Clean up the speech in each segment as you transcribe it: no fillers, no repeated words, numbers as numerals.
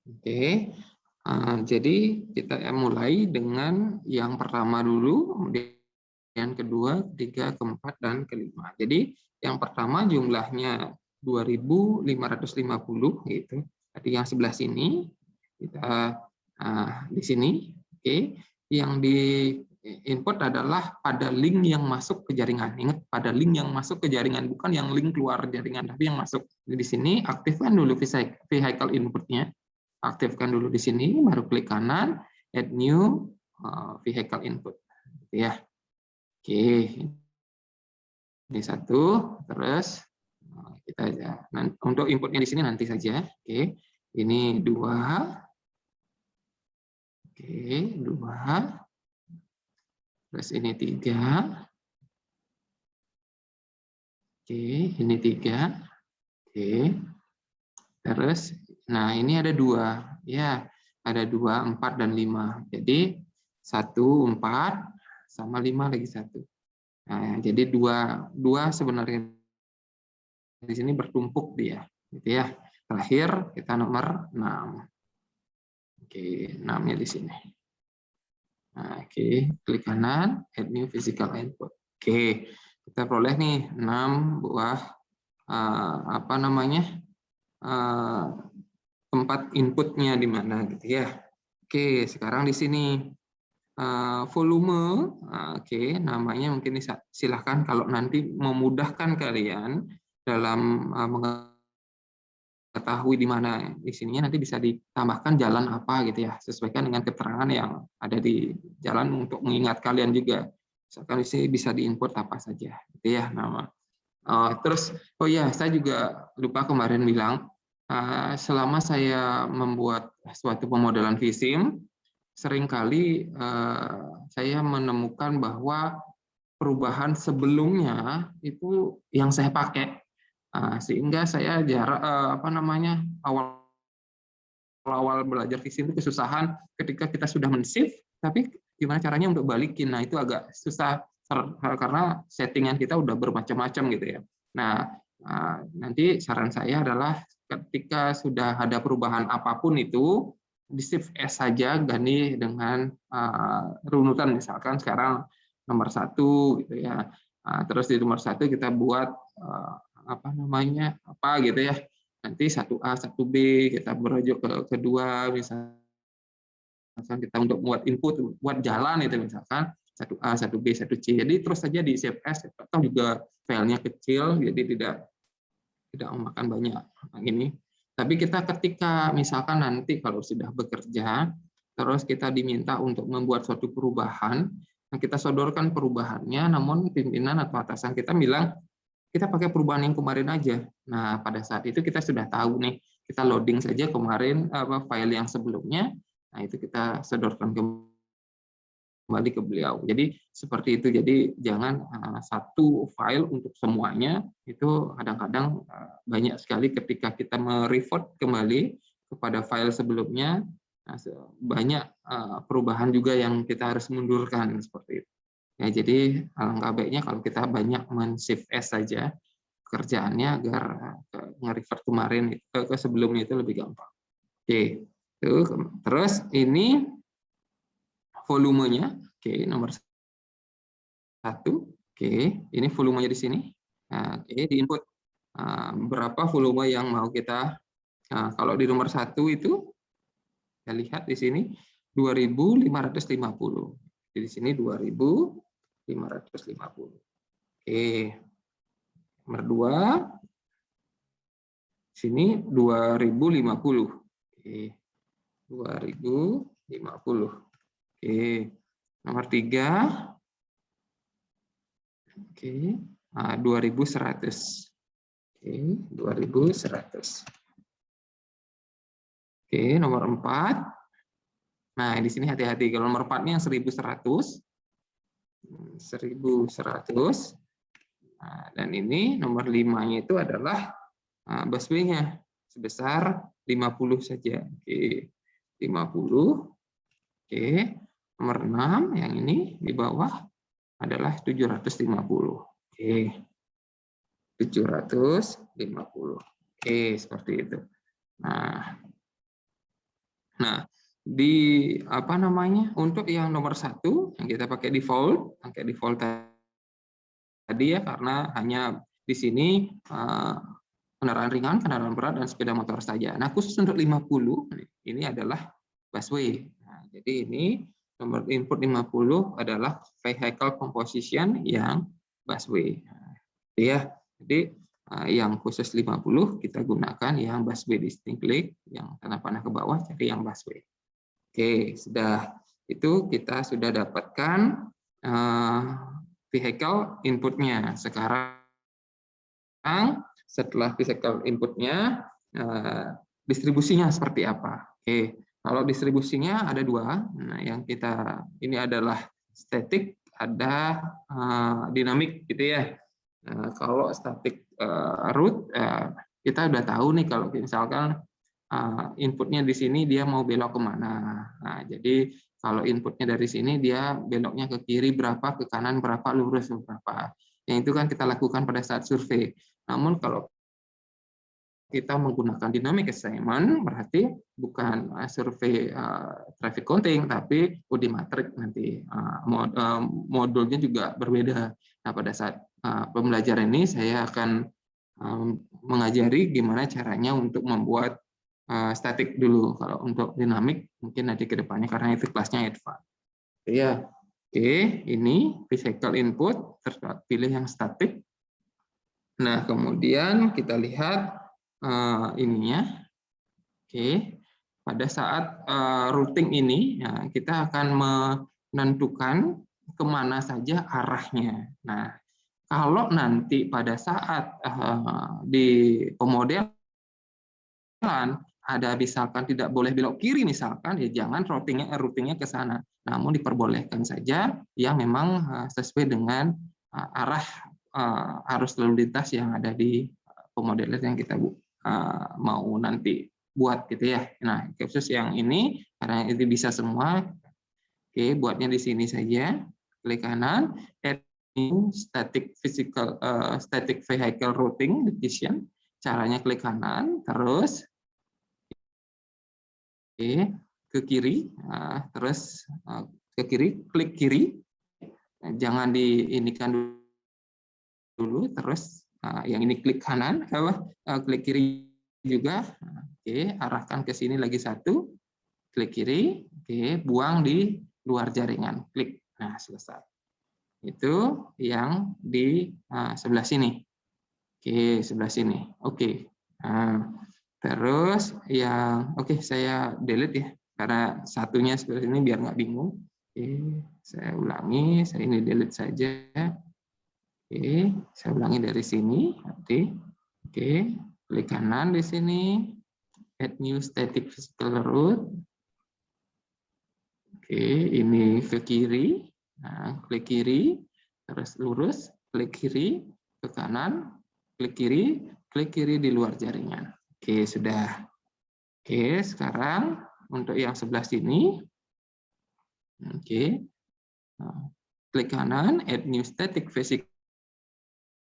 Oke. Jadi kita mulai dengan yang pertama dulu, kemudian kedua, ketiga, keempat, dan kelima. Jadi yang pertama jumlahnya 2.550 gitu. Tadi yang sebelah sini kita di sini, oke. Yang di input adalah pada link yang masuk ke jaringan. Ingat, pada link yang masuk ke jaringan, bukan yang link keluar jaringan, tapi yang masuk. Jadi di sini aktifkan dulu vehicle inputnya. Aktifkan dulu di sini, baru klik kanan, add new vehicle input. Ya, oke. Ini satu, terus kita aja. Untuk inputnya di sini nanti saja. Oke, ini dua. Oke, dua. Terus ini tiga. Oke, ini tiga. Oke. Terus, nah ini ada dua. Ya, ada 2, 4, dan 5. Jadi 1, 4, sama 5 lagi 1. Nah, jadi dua sebenarnya di sini bertumpuk dia, gitu ya. Terakhir kita nomor 6. Oke, 6-nya di sini. Nah, oke, klik kanan, add new physical input. Oke, kita peroleh nih 6 buah apa namanya? Tempat inputnya di mana gitu ya. Oke, sekarang di sini volume, oke, namanya mungkin silahkan kalau nanti memudahkan kalian dalam mengetahui di mana di sininya, nanti bisa ditambahkan jalan apa gitu ya, sesuaikan dengan keterangan yang ada di jalan untuk mengingat kalian juga. Misalkan di sini bisa diinput apa saja, gitu ya nama. Terus, oh ya, saya juga lupa kemarin bilang, selama saya membuat suatu pemodelan vSIM, seringkali saya menemukan bahwa perubahan sebelumnya itu yang saya pakai, sehingga saya awal belajar vSIM itu kesusahan ketika kita sudah men-save, tapi gimana caranya untuk balikin. Nah, itu agak susah karena settingan kita udah bermacam-macam gitu ya. Nah, nanti saran saya adalah ketika sudah ada perubahan apapun itu, di shift S saja, ganti dengan runutan, misalkan sekarang nomor 1 gitu ya. Terus di nomor 1 kita buat apa gitu ya. Nanti 1A, 1B, kita merujuk ke kedua, misalkan kita untuk buat input, buat jalan itu misalkan 1A, 1B, 1C. Jadi terus saja di save as, atau juga filenya kecil, jadi tidak memakan banyak ini. Tapi kita ketika misalkan nanti kalau sudah bekerja, terus kita diminta untuk membuat suatu perubahan, nah kita sodorkan perubahannya, namun pimpinan atau atasan kita bilang, kita pakai perubahan yang kemarin aja. Nah, pada saat itu kita sudah tahu nih, kita loading saja kemarin file yang sebelumnya, nah itu kita sodorkan kembali ke beliau. Jadi seperti itu. Jadi jangan satu file untuk semuanya, itu kadang-kadang banyak sekali ketika kita merevert kembali kepada file sebelumnya, banyak perubahan juga yang kita harus mundurkan seperti itu. Ya, jadi alangkah baiknya kalau kita banyak men-save as saja kerjaannya agar nge-revert kemarin ke sebelumnya itu lebih gampang. Oke, terus ini volumenya. Oke, nomor 1. Oke, ini volumenya di sini. Nah, oke, di input berapa volume yang mau kita. Kalau di nomor 1 itu kita lihat di sini 2.550. Di sini 2.550. Oke. Nomor 2 sini 2050. Oke. 2050. Oke. Nomor 3. Oke. 2100. Oke, 2100. Oke, nomor 4. Nah, di sini hati-hati kalau nomor 4 ini yang 1100. 1100. Nah, dan ini nomor 5-nya itu adalah busway-nya sebesar 50 saja. Oke, 50. Oke, nomor 6 yang ini di bawah adalah 750. Oke, 750. Oke, seperti itu. Nah, Nah, di apa namanya, untuk yang nomor 1 yang kita pakai default tadi ya, karena hanya di sini kendaraan ringan, kendaraan berat, dan sepeda motor saja. Nah, khusus untuk 50 ini adalah busway. Nah, jadi ini nomor input 50 adalah vehicle composition yang busway. Nah, ya. Jadi yang khusus 50 kita gunakan yang busway distinctly, yang tanda panah ke bawah jadi yang busway. Oke, sudah itu kita sudah dapatkan vehicle inputnya. Sekarang setelah physical inputnya, distribusinya seperti apa? Oke, kalau distribusinya ada 2. Nah, yang kita ini adalah static, ada dinamik, gitu ya. Kalau static route, kita udah tahu nih kalau misalkan inputnya di sini dia mau belok kemana. Nah, jadi kalau inputnya dari sini dia beloknya ke kiri berapa, ke kanan berapa, lurus berapa. Yang itu kan kita lakukan pada saat survei. Namun kalau kita menggunakan dynamic assignment, berarti bukan survei traffic counting, tapi Odimatrix nanti. Modulnya juga berbeda. Nah, pada saat pembelajaran ini saya akan mengajari gimana caranya untuk membuat static dulu. Kalau untuk dinamik mungkin nanti ke depannya karena itu kelasnya advance. Ya, oke, ini physical input, pilih yang static. Nah, kemudian kita lihat ininya. Oke, pada saat routing ini ya, kita akan menentukan kemana saja arahnya. Nah, kalau nanti pada saat di pemodelan ada misalkan tidak boleh belok kiri misalkan, ya jangan routingnya ke sana. Namun diperbolehkan saja yang memang sesuai dengan arah arus lalu lintas yang ada di pemodelan yang kita mau nanti buat, gitu ya. Nah, khusus yang ini karena itu bisa semua, oke, buatnya di sini saja. Klik kanan, add new static vehicle routing decision. Caranya klik kanan, terus ke kiri, terus ke kiri, klik kiri, jangan diinikan dulu, terus yang ini klik kanan, klik kiri juga, oke, arahkan ke sini lagi 1, klik kiri, oke, buang di luar jaringan, klik, nah selesai. Itu yang di sebelah sini, oke, sebelah sini, oke. Nah, terus yang saya delete ya, karena satunya seperti ini biar nggak bingung. Oke, saya ulangi, saya ini delete saja. Oke, saya ulangi dari sini. Oke, klik kanan di sini, add new static physical route. Oke, ini ke kiri. Nah, klik kiri, terus lurus, klik kiri, ke kanan, klik kiri di luar jaringan. Oke, sudah. Oke, sekarang untuk yang sebelah sini, oke, klik kanan, add new static physical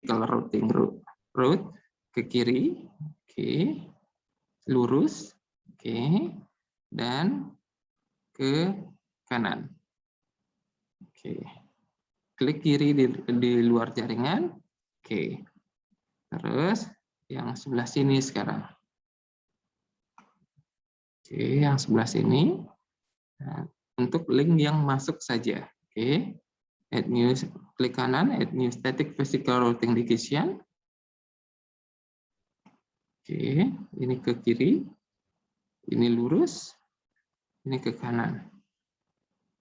routing route, ke kiri, oke, lurus, oke, dan ke kanan. Oke, klik kiri di luar jaringan, oke, terus yang sebelah sini sekarang. Oke, yang sebelah sini. Nah, untuk link yang masuk saja. Oke, add new, klik kanan, add new static physical routing decision. Oke, ini ke kiri, ini lurus, ini ke kanan.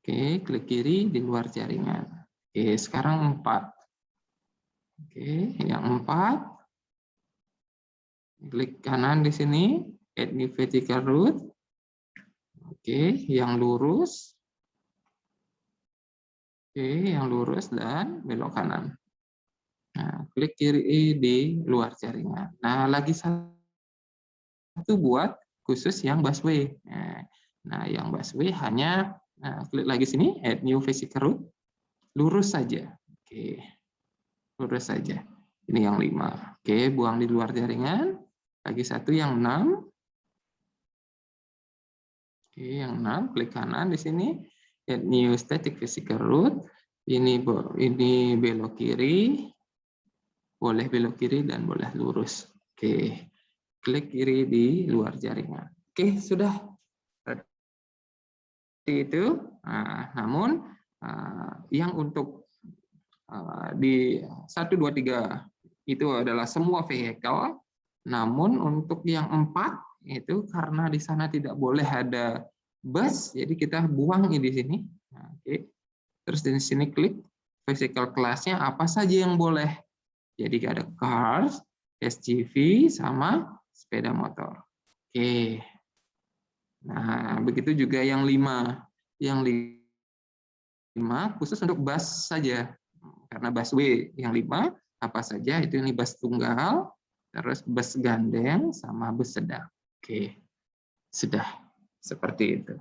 Oke, klik kiri di luar jaringan. Oke, sekarang 4. Oke, yang 4, klik kanan di sini, add new vertical route. Oke, yang lurus. Oke, yang lurus dan belok kanan. Nah, klik kiri di luar jaringan. Nah, lagi satu buat khusus yang busway. Nah, yang busway hanya klik lagi sini, add new physical route, lurus saja. Oke, lurus saja. Ini yang 5. Oke, buang di luar jaringan. Lagi satu yang 6. Oke, yang 6, klik kanan di sini, add new static physical route. Ini belok kiri, boleh belok kiri dan boleh lurus. Oke, klik kiri di luar jaringan. Oke, sudah seperti itu. Nah, namun yang untuk di 1, 2, 3 itu adalah semua vehicle. Namun untuk yang 4 itu karena di sana tidak boleh ada bus, jadi kita buang di sini. Nah, oke. Terus di sini klik vehicle class-nya apa saja yang boleh. Jadi ada cars, SUV, sama sepeda motor. Oke. Nah, begitu juga yang 5. Yang 5 khusus untuk bus saja. Karena busway yang 5 apa saja itu, ini bus tunggal, terus bus gandeng sama bus sedang. Oke. Sudah seperti itu.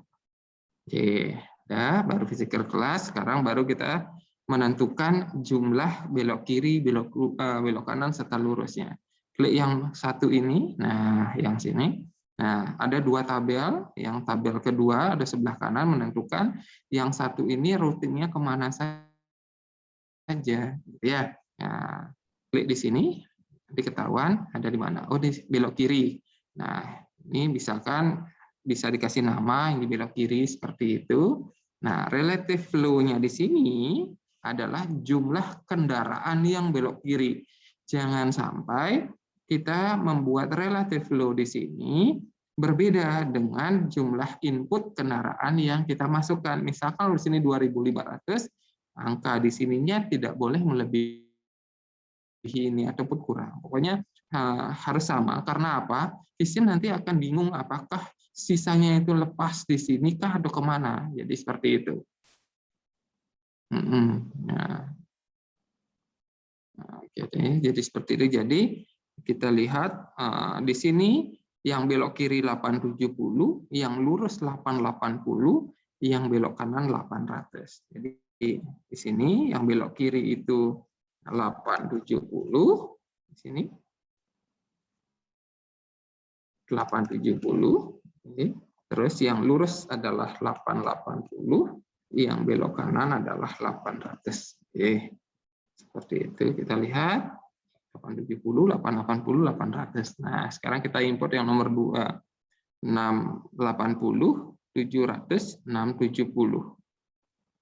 Oke, ya, baru physical class. Sekarang baru kita menentukan jumlah belok kiri, belok kanan serta lurusnya. Klik yang satu ini. Nah, yang sini. Nah, ada 2 tabel. Yang tabel kedua ada sebelah kanan menentukan yang satu ini rutinnya kemana saja, gitu ya. Nah, klik di sini, nanti ketahuan ada di mana. Oh, di belok kiri. Nah, ini misalkan bisa dikasih nama, ini belok kiri seperti itu. Nah, relative flow-nya di sini adalah jumlah kendaraan yang belok kiri. Jangan sampai kita membuat relative flow di sini berbeda dengan jumlah input kendaraan yang kita masukkan. Misalkan di sini 2.500, angka di sininya tidak boleh melebihi ini ataupun kurang. Pokoknya harus sama. Karena apa? Vision nanti akan bingung apakah sisanya itu lepas di sini kah atau kemana. Jadi seperti itu. Nah, jadi seperti itu. Jadi kita lihat di sini yang belok kiri 870, yang lurus 880, yang belok kanan 800. Jadi di sini yang belok kiri itu 870, di sini 870, terus yang lurus adalah 880, yang belok kanan adalah 800. Oke, seperti itu kita lihat 870, 880, 800. Nah, sekarang kita import yang nomor 2, 680, 700, 670.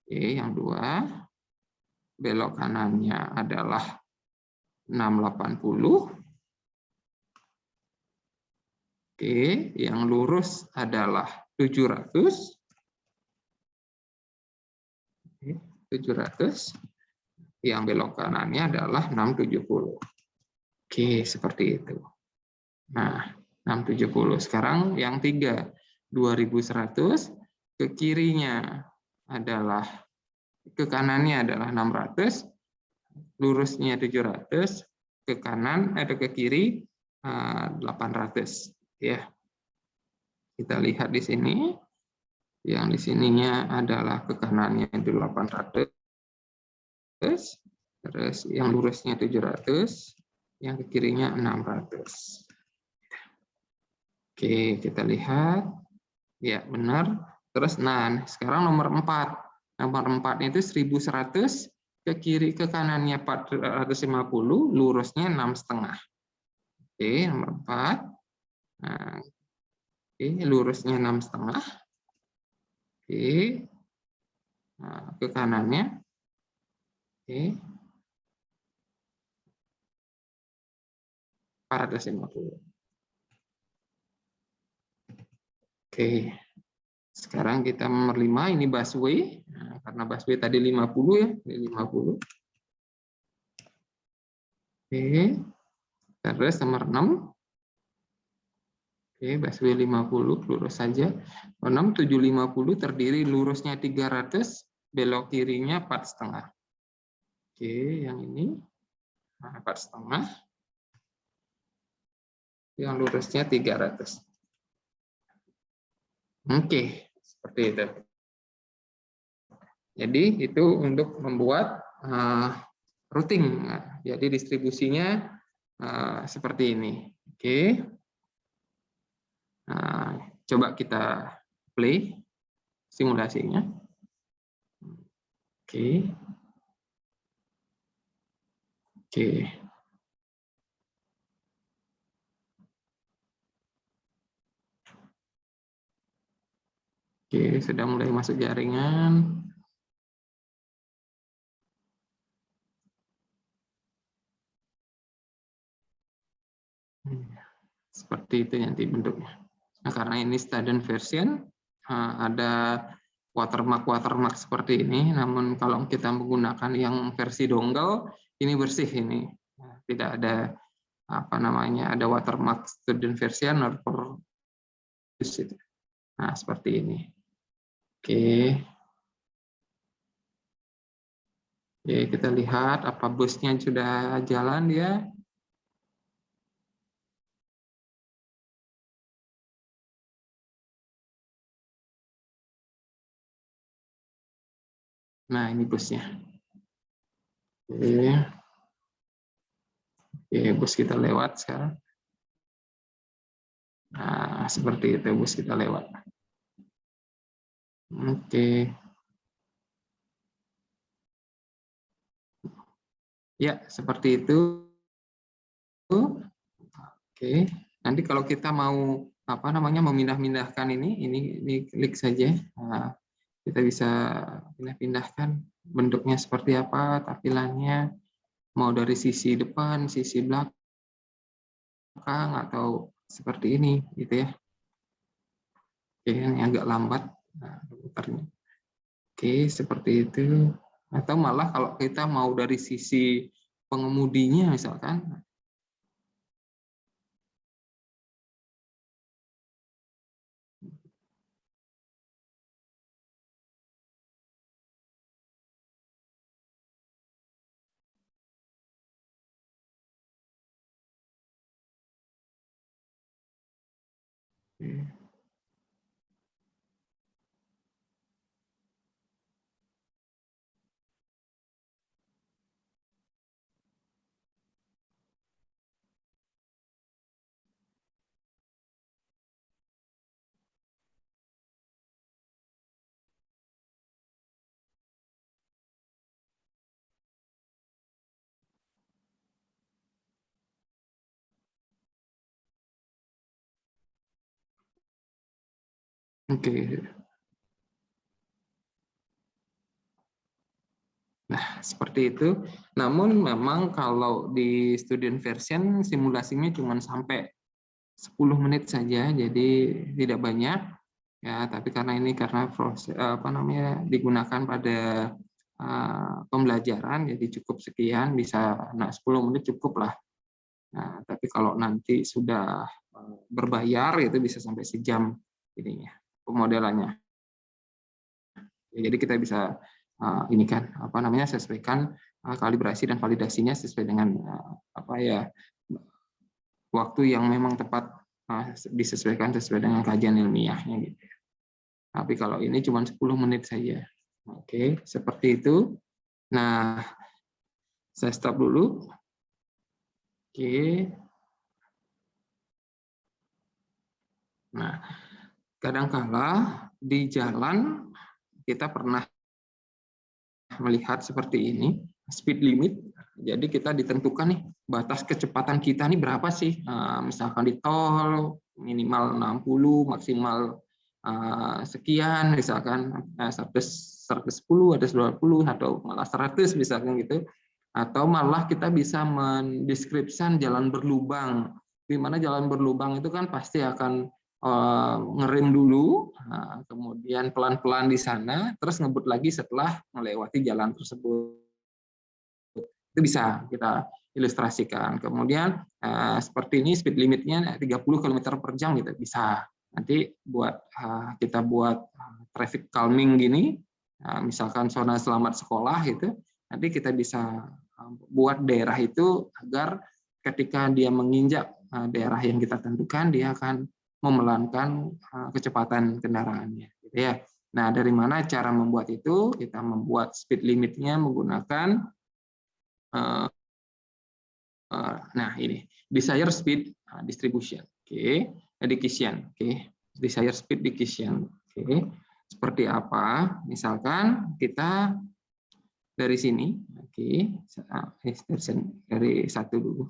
Oke, yang 2 belok kanannya adalah 680. Oke, yang lurus adalah 700. Oke, 700. Yang belok kanannya adalah 670. Oke, seperti itu. Nah, 670. Sekarang yang 3, 2100, ke kirinya adalah, ke kanannya adalah 600, lurusnya 700, ke kanan atau ke kiri 800. Ya, kita lihat di sini, yang di sininya adalah ke kanannya itu 800, terus yang lurusnya 700, yang ke kirinya 600. Oke, kita lihat. Ya, benar. Terus, nah, sekarang nomor 4. Nomor 4 itu 1100, ke kiri ke kanannya 450, lurusnya 6,5. Oke, nomor 4. Nah, oke, lurusnya 6,5. Oke. Nah, ke kanannya. Oke. 450. Oke. Sekarang kita nomor 5, ini busway. Nah, karena busway tadi 50 ya, ini 50. Oke. Terus nomor 6. Oke, busway 50, lurus saja. 6, 750 terdiri lurusnya 300, belok kirinya 4,5. Oke, yang ini 4,5. Yang lurusnya 300. Oke, seperti itu. Jadi itu untuk membuat routing. Jadi distribusinya seperti ini. Oke. Nah, coba kita play simulasinya. Oke. Oke. Oke, sudah mulai masuk jaringan. Seperti itu nanti bentuknya. Nah, karena ini student version, ada watermark seperti ini. Namun kalau kita menggunakan yang versi dongle, ini bersih ini. Tidak ada apa namanya, ada watermark student version or nah, seperti ini. Oke. Oke, kita lihat apa busnya sudah jalan dia. Nah, ini busnya. Oke. Oke, bus kita lewat sekarang. Nah, seperti itu bus kita lewat. Oke. Ya, seperti itu. Oke. Nanti kalau kita mau apa namanya memindah-mindahkan ini klik saja. Nah, kita bisa pindah-pindahkan bentuknya seperti apa, tampilannya, mau dari sisi depan, sisi belakang, atau seperti ini, gitu ya. Oke, ini agak lambat. Nah, putarnya. Oke, seperti itu. Atau malah kalau kita mau dari sisi pengemudinya misalkan. Oke. Oke. Nah, seperti itu. Namun memang kalau di student version simulasinya cuma sampai 10 menit saja, jadi tidak banyak ya. Tapi karena proses apa namanya digunakan pada pembelajaran, jadi cukup sekian, bisa 10 menit cukup lah. Nah, tapi kalau nanti sudah berbayar itu bisa sampai sejam ininya pemodelannya. Jadi kita bisa ini kan apa namanya sesuaikan kalibrasi dan validasinya sesuai dengan apa ya waktu yang memang tepat, disesuaikan sesuai dengan kajian ilmiahnya gitu. Tapi kalau ini cuma 10 menit saja. Oke, seperti itu. Nah, saya stop dulu. Oke. Nah, kadangkala di jalan kita pernah melihat seperti ini, speed limit. Jadi kita ditentukan nih batas kecepatan kita nih berapa sih? Misalkan di tol minimal 60, maksimal sekian, misalkan 110, ada 120 atau malah 100 misalkan gitu. Atau malah kita bisa mendeskripsikan jalan berlubang. Di mana jalan berlubang itu kan pasti akan ngerem dulu, kemudian pelan-pelan di sana, terus ngebut lagi setelah melewati jalan tersebut. Itu bisa kita ilustrasikan. Kemudian seperti ini speed limitnya 30 km per jam gitu, bisa. Nanti kita buat traffic calming gini, misalkan zona selamat sekolah gitu, nanti kita bisa buat daerah itu agar ketika dia menginjak daerah yang kita tentukan, dia akan memelankan kecepatan kendaraannya, gitu ya. Nah, dari mana cara membuat itu? Kita membuat speed limitnya menggunakan nah ini desired speed distribution, oke, decision, oke, desired speed decision. Oke, seperti apa? Misalkan kita dari sini, oke, dari satu dulu.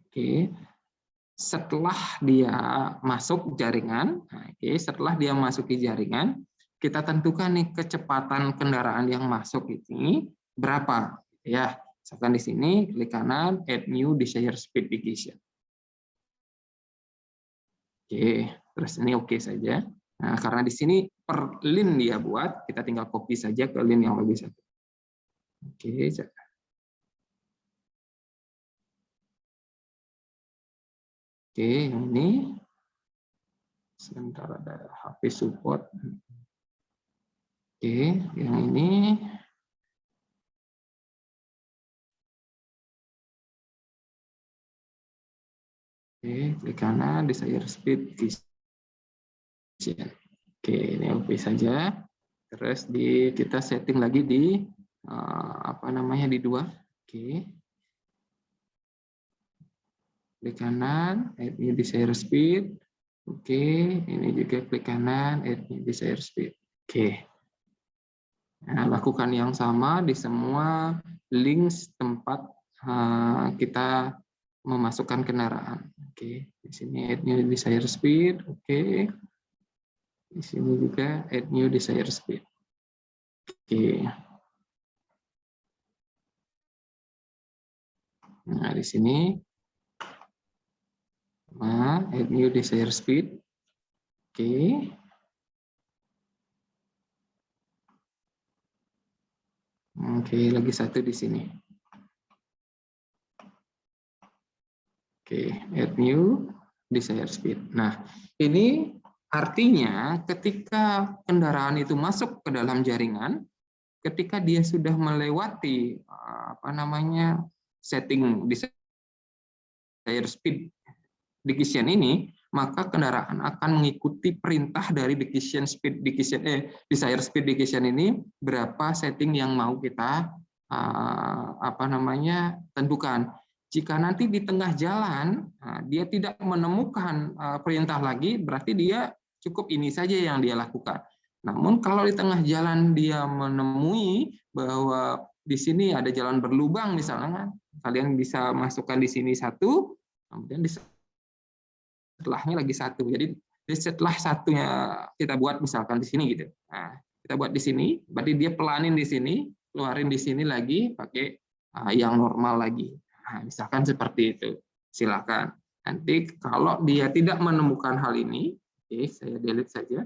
Oke, setelah dia masuk jaringan, oke, setelah dia masuki jaringan, kita tentukan nih kecepatan kendaraan yang masuk ini berapa, ya. Misalkan di sini klik kanan, add new desired speed digression. Oke, terus ini oke saja. Nah, karena di sini per lin dia buat, kita tinggal copy saja ke lin yang lebih satu. Oke, yang ini sebentar ada HP support. Oke, yang ini klik kanan desired speed. Oke, ini oke saja. Terus kita setting lagi di apa namanya di 2. Oke. Klik kanan, add new desired speed. Oke, ini juga klik kanan, add new desired speed. Oke. Nah, lakukan yang sama di semua links tempat kita memasukkan kendaraan. Oke, di sini add new desired speed. Oke. Di sini juga add new desired speed. Oke. Nah, di sini add new desired speed. Oke. Oke, lagi satu di sini. Oke, add new desired speed. Nah, ini artinya ketika kendaraan itu masuk ke dalam jaringan, ketika dia sudah melewati apa namanya setting desired speed digression ini, maka kendaraan akan mengikuti perintah dari desired speed digression ini berapa setting yang mau kita apa namanya tentukan. Jika nanti di tengah jalan dia tidak menemukan perintah lagi, berarti dia cukup ini saja yang dia lakukan. Namun kalau di tengah jalan dia menemui bahwa di sini ada jalan berlubang misalnya, kalian bisa masukkan di sini satu, kemudian di setelahnya lagi satu. Jadi setelah satunya kita buat misalkan di sini gitu. Nah, kita buat di sini, berarti dia pelanin di sini, keluarin di sini lagi pakai yang normal lagi. Nah, misalkan seperti itu. Silakan. Nanti kalau dia tidak menemukan hal ini, oke, saya delete saja.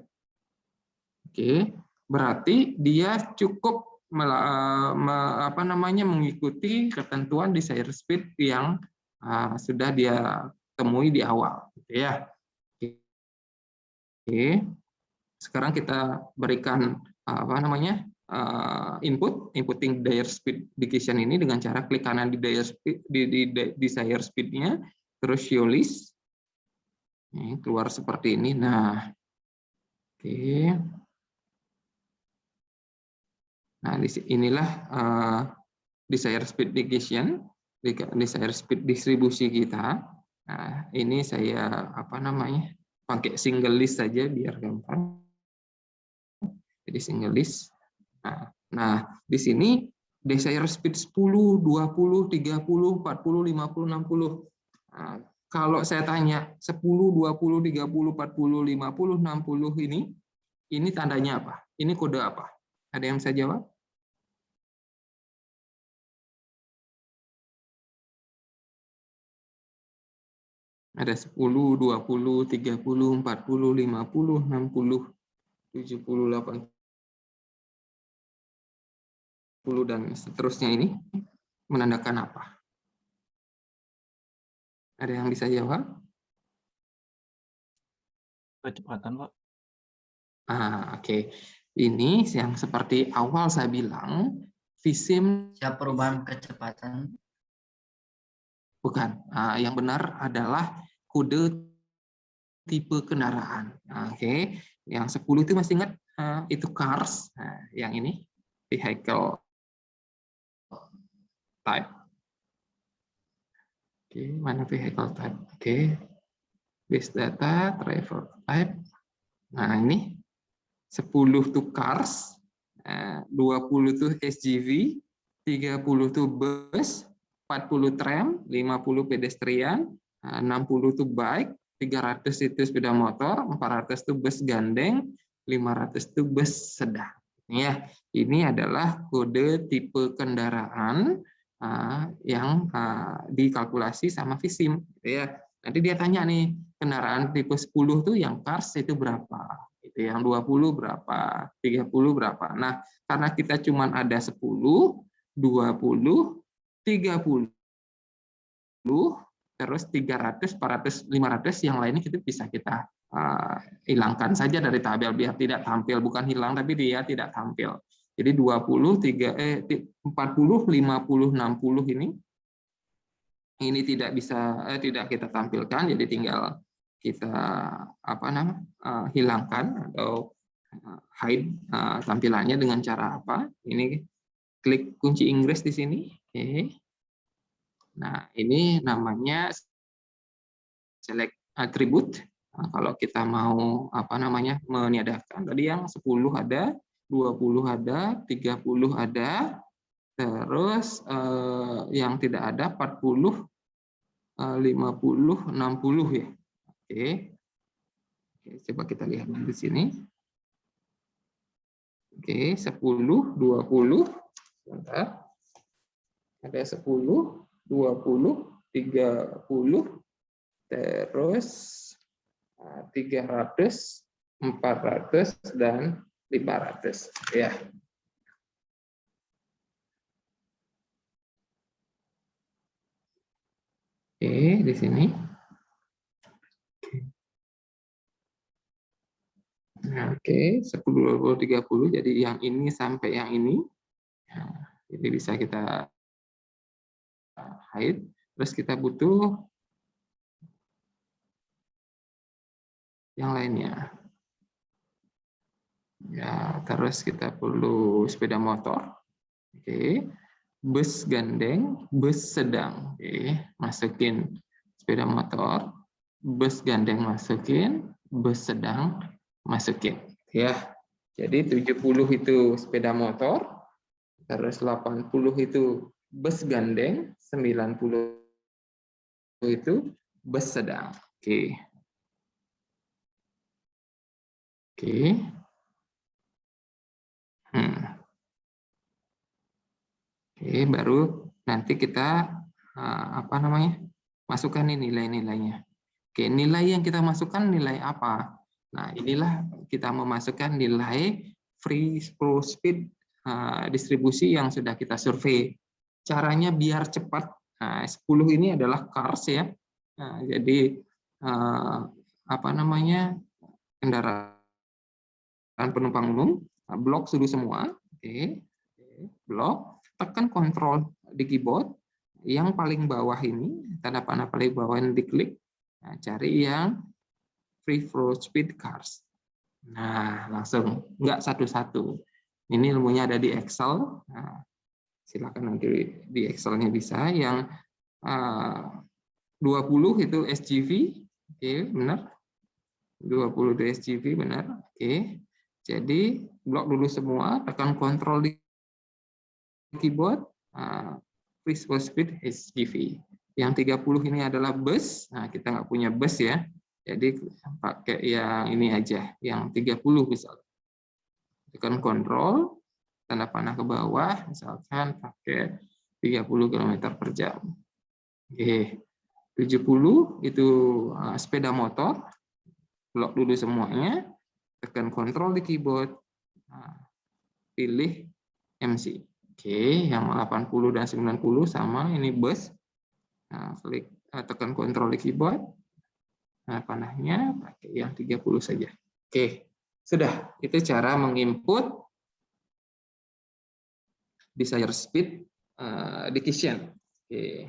Oke, berarti dia cukup apa namanya mengikuti ketentuan desired speed yang sudah dia temui di awal, gitu ya. Oke, sekarang kita berikan apa namanya inputting desired speed digression ini dengan cara klik kanan di desired speed-nya, terus show list, ini keluar seperti ini. Nah, oke. Nah, inilah desired speed digression, desired speed distribusi kita. Nah, ini saya apa namanya pakai single list saja biar gampang. Jadi single list. Nah, di sini desired speed 10, 20, 30, 40, 50, 60. Nah, kalau saya tanya 10, 20, 30, 40, 50, 60 ini tandanya apa? Ini kode apa? Ada yang bisa jawab? Ada 10, 20, 30, 40, 50, 60, 70, 80, dan seterusnya ini menandakan apa? Ada yang bisa jawab? Kecepatan, Pak. Oke. Ini yang seperti awal saya bilang, VSIM perubahan kecepatan. Bukan. Yang benar adalah kode tipe kendaraan. Oke. Yang 10 itu masih ingat itu cars. Yang ini vehicle type. Oke, mana vehicle type? Oke. Base data, driver type. Nah, ini 10 tuh cars, 20 tuh SGV, 30 tuh bus, 40 tram, 50 pedestrian, 60 tuh bike, 300 itu sepeda motor, 400 itu bus gandeng, 500 itu bus sedang. Ya, ini adalah kode tipe kendaraan yang dikalkulasi sama Visim. Ya, nanti dia tanya nih, kendaraan tipe 10 tuh yang cars itu berapa? Itu yang 20 berapa? 30 berapa? Nah, karena kita cuma ada 10, 20, 30, terus 300, 400, 500 yang lainnya itu bisa kita hilangkan saja dari tabel biar tidak tampil, bukan hilang tapi dia tidak tampil. Jadi 20, 40, 50, 60 ini tidak bisa tidak kita tampilkan, jadi tinggal kita hilangkan atau hide tampilannya dengan cara apa? Ini klik kunci Inggris di sini. Oke. Nah, ini namanya select attribute. Nah, kalau kita mau meniadakan, tadi yang 10 ada, 20 ada, 30 ada, terus yang tidak ada 40, 50, 60 ya. Oke. Oke, coba kita lihat di sini. Oke, 10, 20. Sebentar. Ada 10, 20, 30, terus 300, 400, dan 500. Ya. Oke, di sini. Nah, oke, 10, 20, 30. Jadi yang ini sampai yang ini. Nah, jadi bisa kita hide. Terus kita butuh yang lainnya. Ya, terus kita perlu sepeda motor. Oke. Bus gandeng, bus sedang. Oke, masukin sepeda motor, bus gandeng masukin, bus sedang masukin. Ya. Jadi 70 itu sepeda motor, terus 80 itu bus gandeng, 90 itu bus sedang. Oke. Oke. Oke, baru nanti kita masukkan nih nilai-nilainya. Oke, nilai yang kita masukkan nilai apa? Nah, inilah kita memasukkan nilai free flow speed distribusi yang sudah kita survei. Caranya biar cepat. Nah, 10 ini adalah cars ya. Nah, jadi kendaraan penumpang umum, blok sudah semua. Oke, blok. Tekan kontrol di keyboard, yang paling bawah ini, tanda panah paling bawah ini diklik, nah, cari yang free flow speed cars. Nah, langsung, nggak satu-satu. Ini ilmunya ada di Excel, nah, silakan nanti di Excel-nya bisa. Yang 20 itu SGV, oke, benar. 20 itu SGV, benar, oke. Jadi, blok dulu semua, tekan kontrol di keyboard, free flow speed SGV. Yang 30 ini adalah bus. Nah, kita nggak punya bus ya. Jadi pakai yang ini aja, yang 30 misalnya. Tekan kontrol, tanda panah ke bawah, misalkan pakai 30 km/jam. Oke. 70 itu sepeda motor. Blok dulu semuanya, tekan kontrol di keyboard, pilih MC. Oke, yang 80 dan 90 sama, ini bus. Nah, klik tekan kontrol di keyboard. Nah, panahnya pakai yang 30 saja. Oke, sudah. Itu cara menginput desired speed decision. Oke.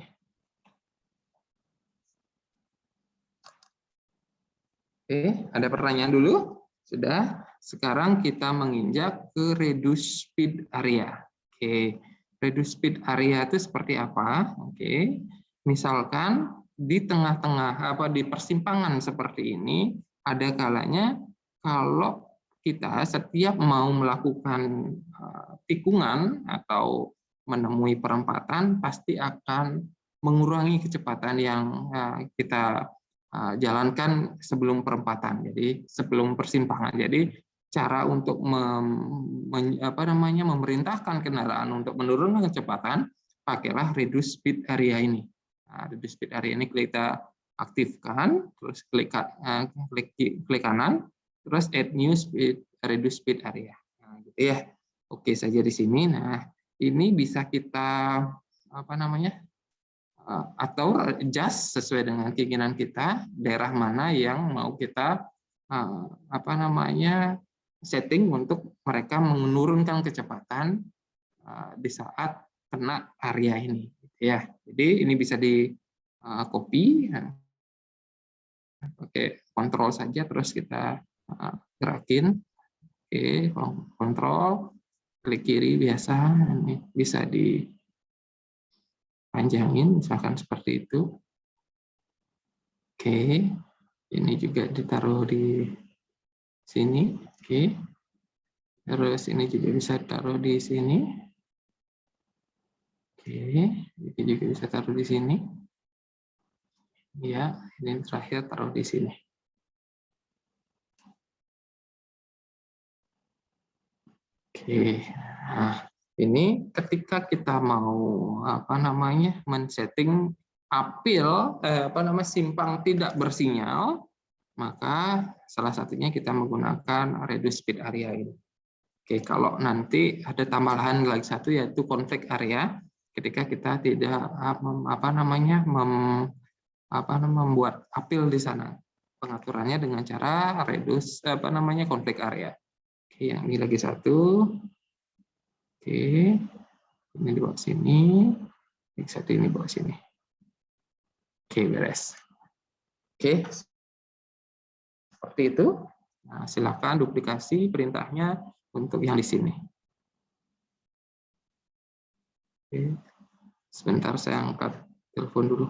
Oke, ada pertanyaan dulu? Sudah. Sekarang kita menginjak ke reduce speed area. Oke, reduce speed area itu seperti apa? Oke, misalkan di tengah-tengah di persimpangan seperti ini, ada kalanya kalau kita setiap mau melakukan tikungan atau menemui perempatan pasti akan mengurangi kecepatan yang kita jalankan sebelum perempatan. Jadi sebelum persimpangan. Jadi cara untuk memerintahkan kendaraan untuk menurunkan kecepatan, pakailah reduce speed area ini. Nah, reduce speed area ini kita aktifkan, terus klik kanan, terus add new speed, reduce speed area. Nah, gitu ya. Oke saja di sini. Nah, ini bisa kita atau adjust sesuai dengan keinginan kita, daerah mana yang mau kita setting untuk mereka menurunkan kecepatan di saat kena area ini, ya. Jadi ini bisa di copy, oke, kontrol saja, terus kita gerakin, oke, kontrol, klik kiri biasa, ini bisa dipanjangin, misalkan seperti itu. Oke, ini juga ditaruh di sini, oke. Terus ini juga bisa taruh di sini. Oke, ini juga bisa taruh di sini. Ya, ini terakhir taruh di sini. Oke, nah ini ketika kita mau men-setting apil simpang tidak bersinyal, maka salah satunya kita menggunakan reduce speed area ini. Oke, kalau nanti ada tambahan lagi satu yaitu conflict area, ketika kita tidak membuat apil di sana, pengaturannya dengan cara reduce conflict area. Oke, yang ini lagi satu. Oke, ini dibawa sini, yang satu ini bawa sini. Oke, beres. Oke, seperti itu. Nah, silakan duplikasi perintahnya untuk yang di sini. Oke, sebentar saya angkat telepon dulu.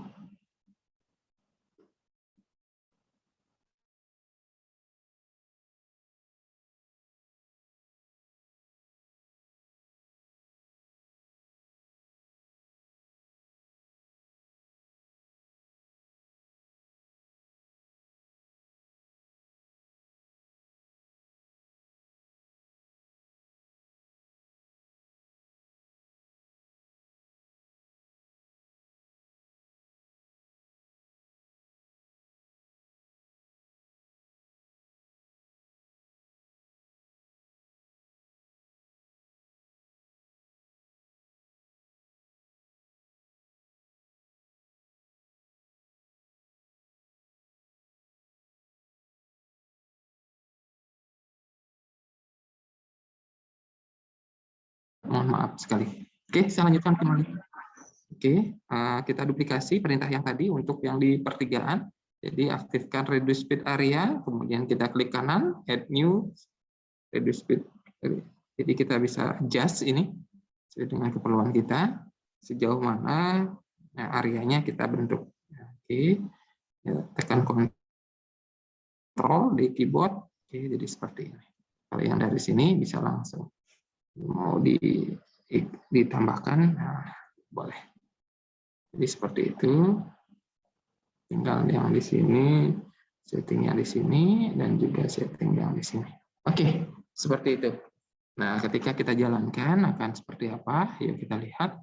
Mohon maaf sekali. Oke, saya lanjutkan kembali. Oke, kita duplikasi perintah yang tadi untuk yang di pertigaan. Jadi aktifkan reduce speed area, kemudian kita klik kanan, add new reduce speed. Jadi kita bisa adjust ini sesuai dengan keperluan kita, sejauh mana areanya kita bentuk. Oke, tekan kontrol di keyboard. Oke, jadi seperti ini. Kalau yang dari sini bisa langsung. Mau ditambahkan, nah, boleh. Jadi seperti itu. Tinggal yang di sini, setting yang di sini, dan juga setting yang di sini. Oke, seperti itu. Nah, ketika kita jalankan akan seperti apa? Yuk kita lihat.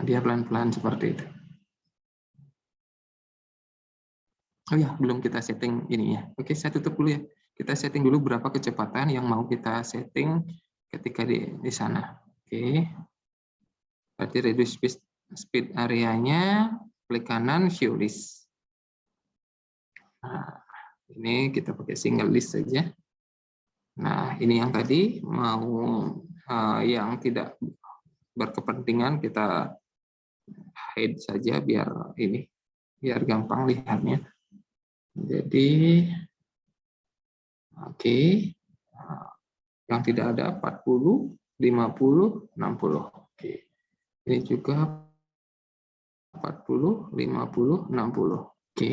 Dia pelan-pelan seperti itu. Oh ya, belum kita setting ini ya. Oke, saya tutup dulu ya. Kita setting dulu berapa kecepatan yang mau kita setting ketika di sana. Oke. Berarti reduce speed areanya, klik kanan, show list. Nah, ini kita pakai single list saja. Nah, ini yang tadi mau yang tidak berkepentingan kita hide saja biar gampang lihatnya. Jadi Oke. Nah, yang tidak ada 40, 50, 60. Oke. Ini juga 40, 50, 60. Oke.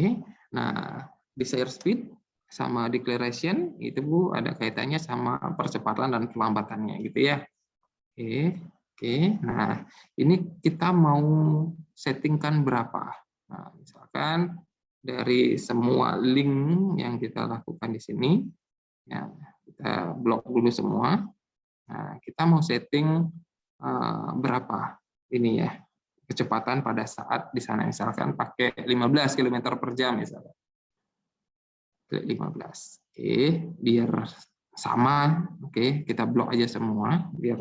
Nah, desired speed sama declaration itu Bu ada kaitannya sama percepatan dan pelambatannya gitu ya. Oke. Oke. Nah, ini kita mau settingkan berapa? Nah, misalkan dari semua link yang kita lakukan di sini, ya, kita blok dulu semua. Nah, kita mau setting berapa ini ya kecepatan pada saat di sana misalkan pakai 15 km per jam misalnya. 15. Oke, biar sama. Oke, kita blok aja semua biar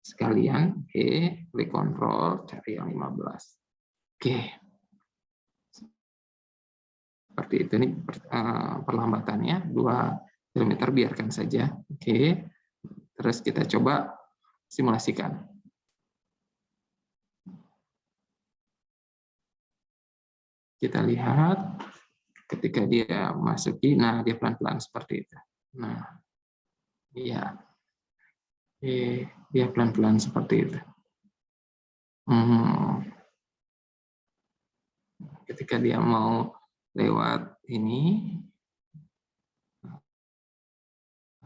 sekalian. Oke, klik kontrol cari yang 15. Oke. Seperti itu nih perlambatannya 2 km biarkan saja. Oke. Terus kita coba simulasikan. Kita lihat ketika dia masuki, nah dia pelan-pelan seperti itu. Nah, iya, dia pelan-pelan seperti itu. Ketika dia mau lewat ini,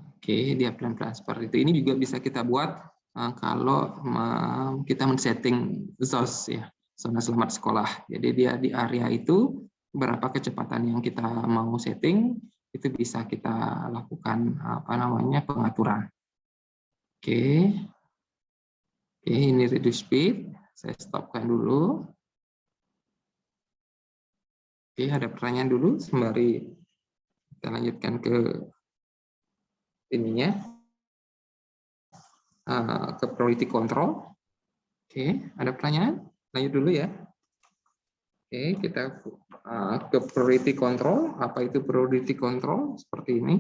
oke, dia pelan-pelan seperti itu. Ini juga bisa kita buat kalau kita men-setting ZOS ya, zona selamat sekolah. Jadi dia di area itu berapa kecepatan yang kita mau setting itu bisa kita lakukan pengaturan. Oke. Oke, ini reduce speed. Saya stopkan dulu. Oke, ada pertanyaan dulu sembari kita lanjutkan ke ininya ke priority control. Oke, ada pertanyaan? Lanjut dulu ya. Oke, kita ke priority control. Apa itu priority control? Seperti ini.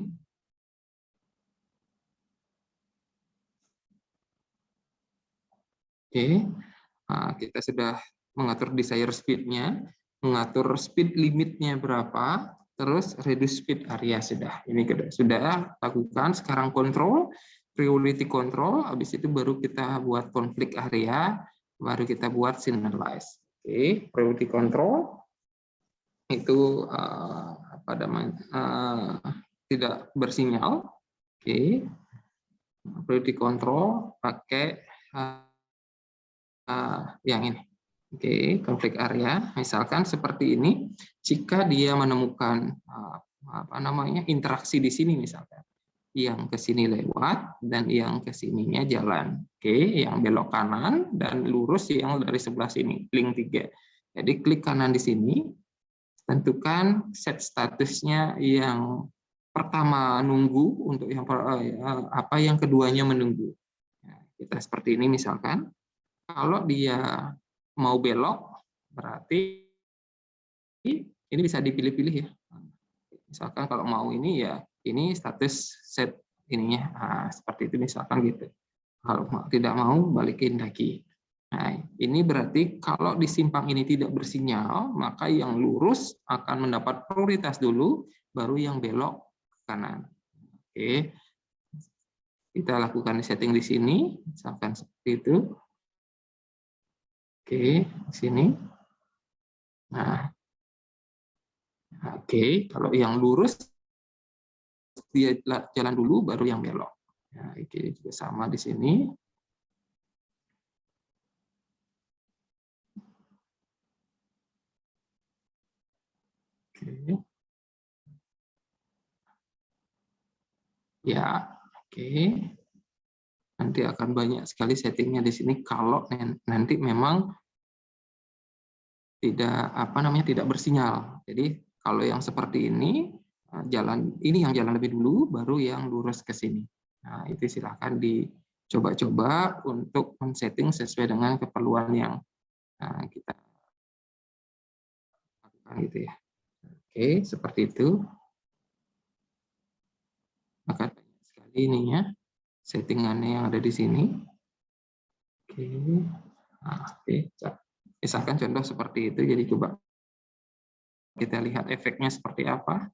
Oke, kita sudah mengatur desire speed-nya, mengatur speed limitnya berapa, terus reduce speed area sudah. Ini sudah lakukan. Sekarang control, priority control. Habis itu baru kita buat konflik area, baru kita buat signalize. Oke, priority control itu tidak bersinyal. Oke, priority control pakai yang ini. Oke, konflik area misalkan seperti ini. Jika dia menemukan interaksi di sini misalkan, yang ke sini lewat dan yang ke sininya jalan. Oke, yang belok kanan dan lurus yang dari sebelah sini, link 3. Jadi klik kanan di sini, tentukan set statusnya yang pertama nunggu untuk yang keduanya menunggu. Nah, kita seperti ini misalkan. Kalau dia mau belok, berarti ini bisa dipilih-pilih ya. Misalkan kalau mau ini ya, ini status set ininya. Nah, seperti itu misalkan gitu. Kalau tidak mau, balikin lagi. Nah, ini berarti kalau di simpang ini tidak bersinyal, maka yang lurus akan mendapat prioritas dulu, baru yang belok ke kanan. Oke. Kita lakukan setting di sini, misalkan seperti itu. Oke, di sini. Nah, oke, kalau yang lurus dia jalan dulu, baru yang belok. Nah, ini juga sama di sini. Oke. Ya, oke. Nanti akan banyak sekali settingnya di sini kalau nanti memang tidak bersinyal. Jadi kalau yang seperti ini yang jalan lebih dulu, baru yang lurus ke sini. Nah, itu silakan dicoba-coba untuk men-setting sesuai dengan keperluan yang kita lakukan gitu ya. Oke, seperti itu. Maka banyak sekali ininya settingannya yang ada di sini. Oke. Nah, oke. Misalkan contoh seperti itu, jadi coba kita lihat efeknya seperti apa.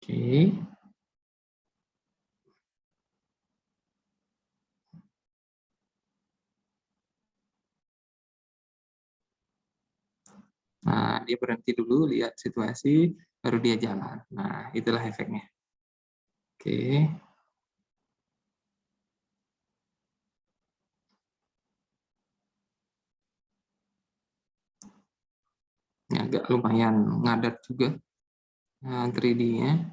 Oke. Nah, dia berhenti dulu, lihat situasi, baru dia jalan. Nah, itulah efeknya. Oke. Ini agak lumayan ngadat juga 3D-nya.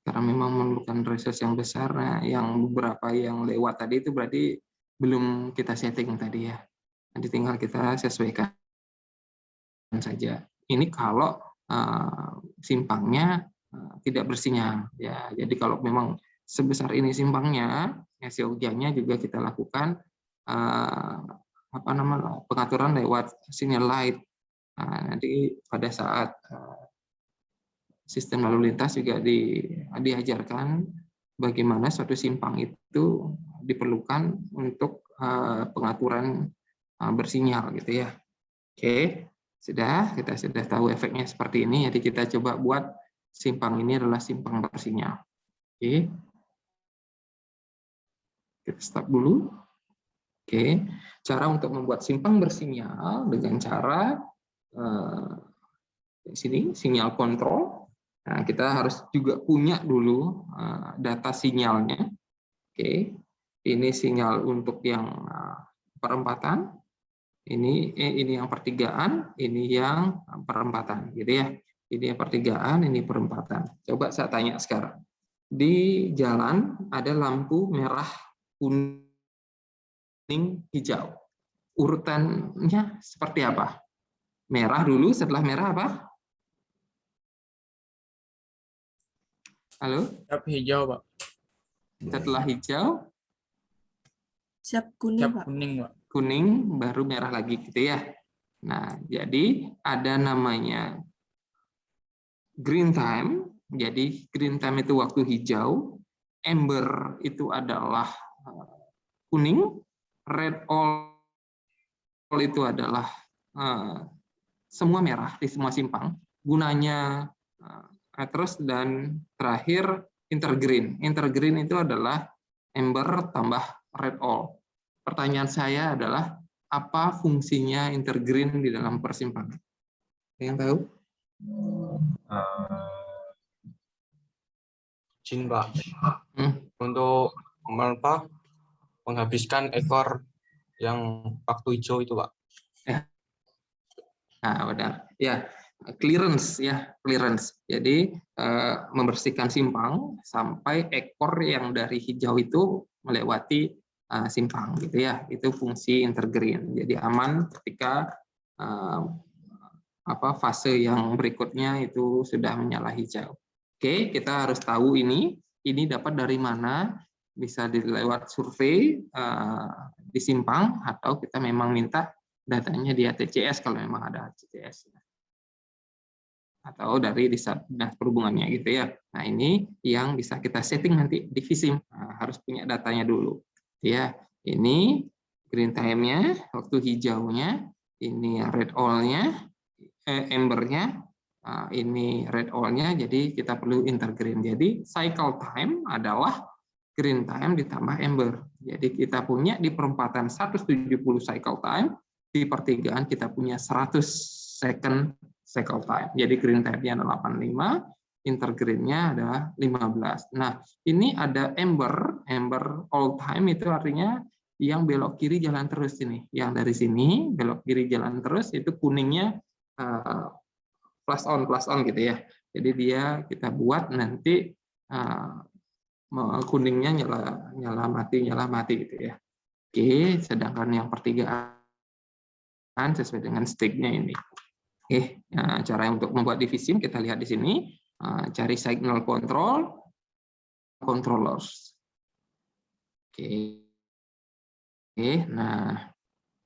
Karena memang memerlukan resource yang besar. Nah, yang beberapa yang lewat tadi itu berarti belum kita setting tadi ya. Nanti tinggal kita sesuaikan saja. Ini kalau simpangnya tidak bersinyal ya. Jadi kalau memang sebesar ini simpangnya, hasil ujiannya juga kita lakukan pengaturan lewat sinyal light. Nah, nanti pada saat sistem lalu lintas juga diajarkan bagaimana suatu simpang itu diperlukan untuk pengaturan bersinyal gitu ya. Oke, kita sudah tahu efeknya seperti ini. Jadi kita coba buat simpang ini adalah simpang bersinyal. Oke, kita stop dulu. Oke, cara untuk membuat simpang bersinyal dengan cara di sini sinyal kontrol. Nah, kita harus juga punya dulu data sinyalnya. Oke, ini sinyal untuk yang perempatan. Ini yang pertigaan, ini yang perempatan, gitu ya. Ini yang pertigaan, ini perempatan. Coba saya tanya sekarang. Di jalan ada lampu merah, kuning, hijau. Urutannya seperti apa? Merah dulu, setelah merah apa? Halo? Siap hijau, Pak. Setelah hijau, Siap kuning, Siap Pak. kuning, Pak. kuning, baru merah lagi gitu ya. Nah, jadi ada namanya green time. Jadi green time itu waktu hijau, amber itu adalah kuning, red all itu adalah semua merah di semua simpang. Gunanya terus dan terakhir intergreen. Intergreen itu adalah amber tambah red all. Pertanyaan saya adalah apa fungsinya intergreen di dalam persimpangan? Ada yang tahu? Izin, Pak. Untuk menghabiskan ekor yang waktu hijau itu, Pak. Nah, benar. Ya, clearance ya, clearance. Jadi membersihkan simpang sampai ekor yang dari hijau itu melewati simpang gitu ya. Itu fungsi intergreen. Jadi aman ketika fase yang berikutnya itu sudah menyala hijau. Oke, kita harus tahu ini. Ini dapat dari mana? Bisa lewat survei di simpang atau kita memang minta datanya di ATCS kalau memang ada ATCS atau dari dinas perhubungannya gitu ya. Nah, ini yang bisa kita setting nanti di Visim. Nah, harus punya datanya dulu. Ya, ini green time-nya, waktu hijaunya, ini red all-nya, amber-nya, ini red all-nya, jadi kita perlu intergreen. Jadi cycle time adalah green time ditambah amber. Jadi kita punya di perempatan 170 cycle time, di pertigaan kita punya 100 second cycle time. Jadi green time-nya adalah 85, intergreen-nya adalah 15. Nah, ini ada amber all time itu artinya yang belok kiri jalan terus ini. Yang dari sini belok kiri jalan terus itu kuningnya plus on gitu ya. Jadi dia kita buat nanti kuningnya nyala mati gitu ya. Oke, sedangkan yang pertigaan sesuai dengan stick-nya ini. Oke, nah, cara untuk membuat divisim kita lihat di sini. Cari signal controllers. Oke, nah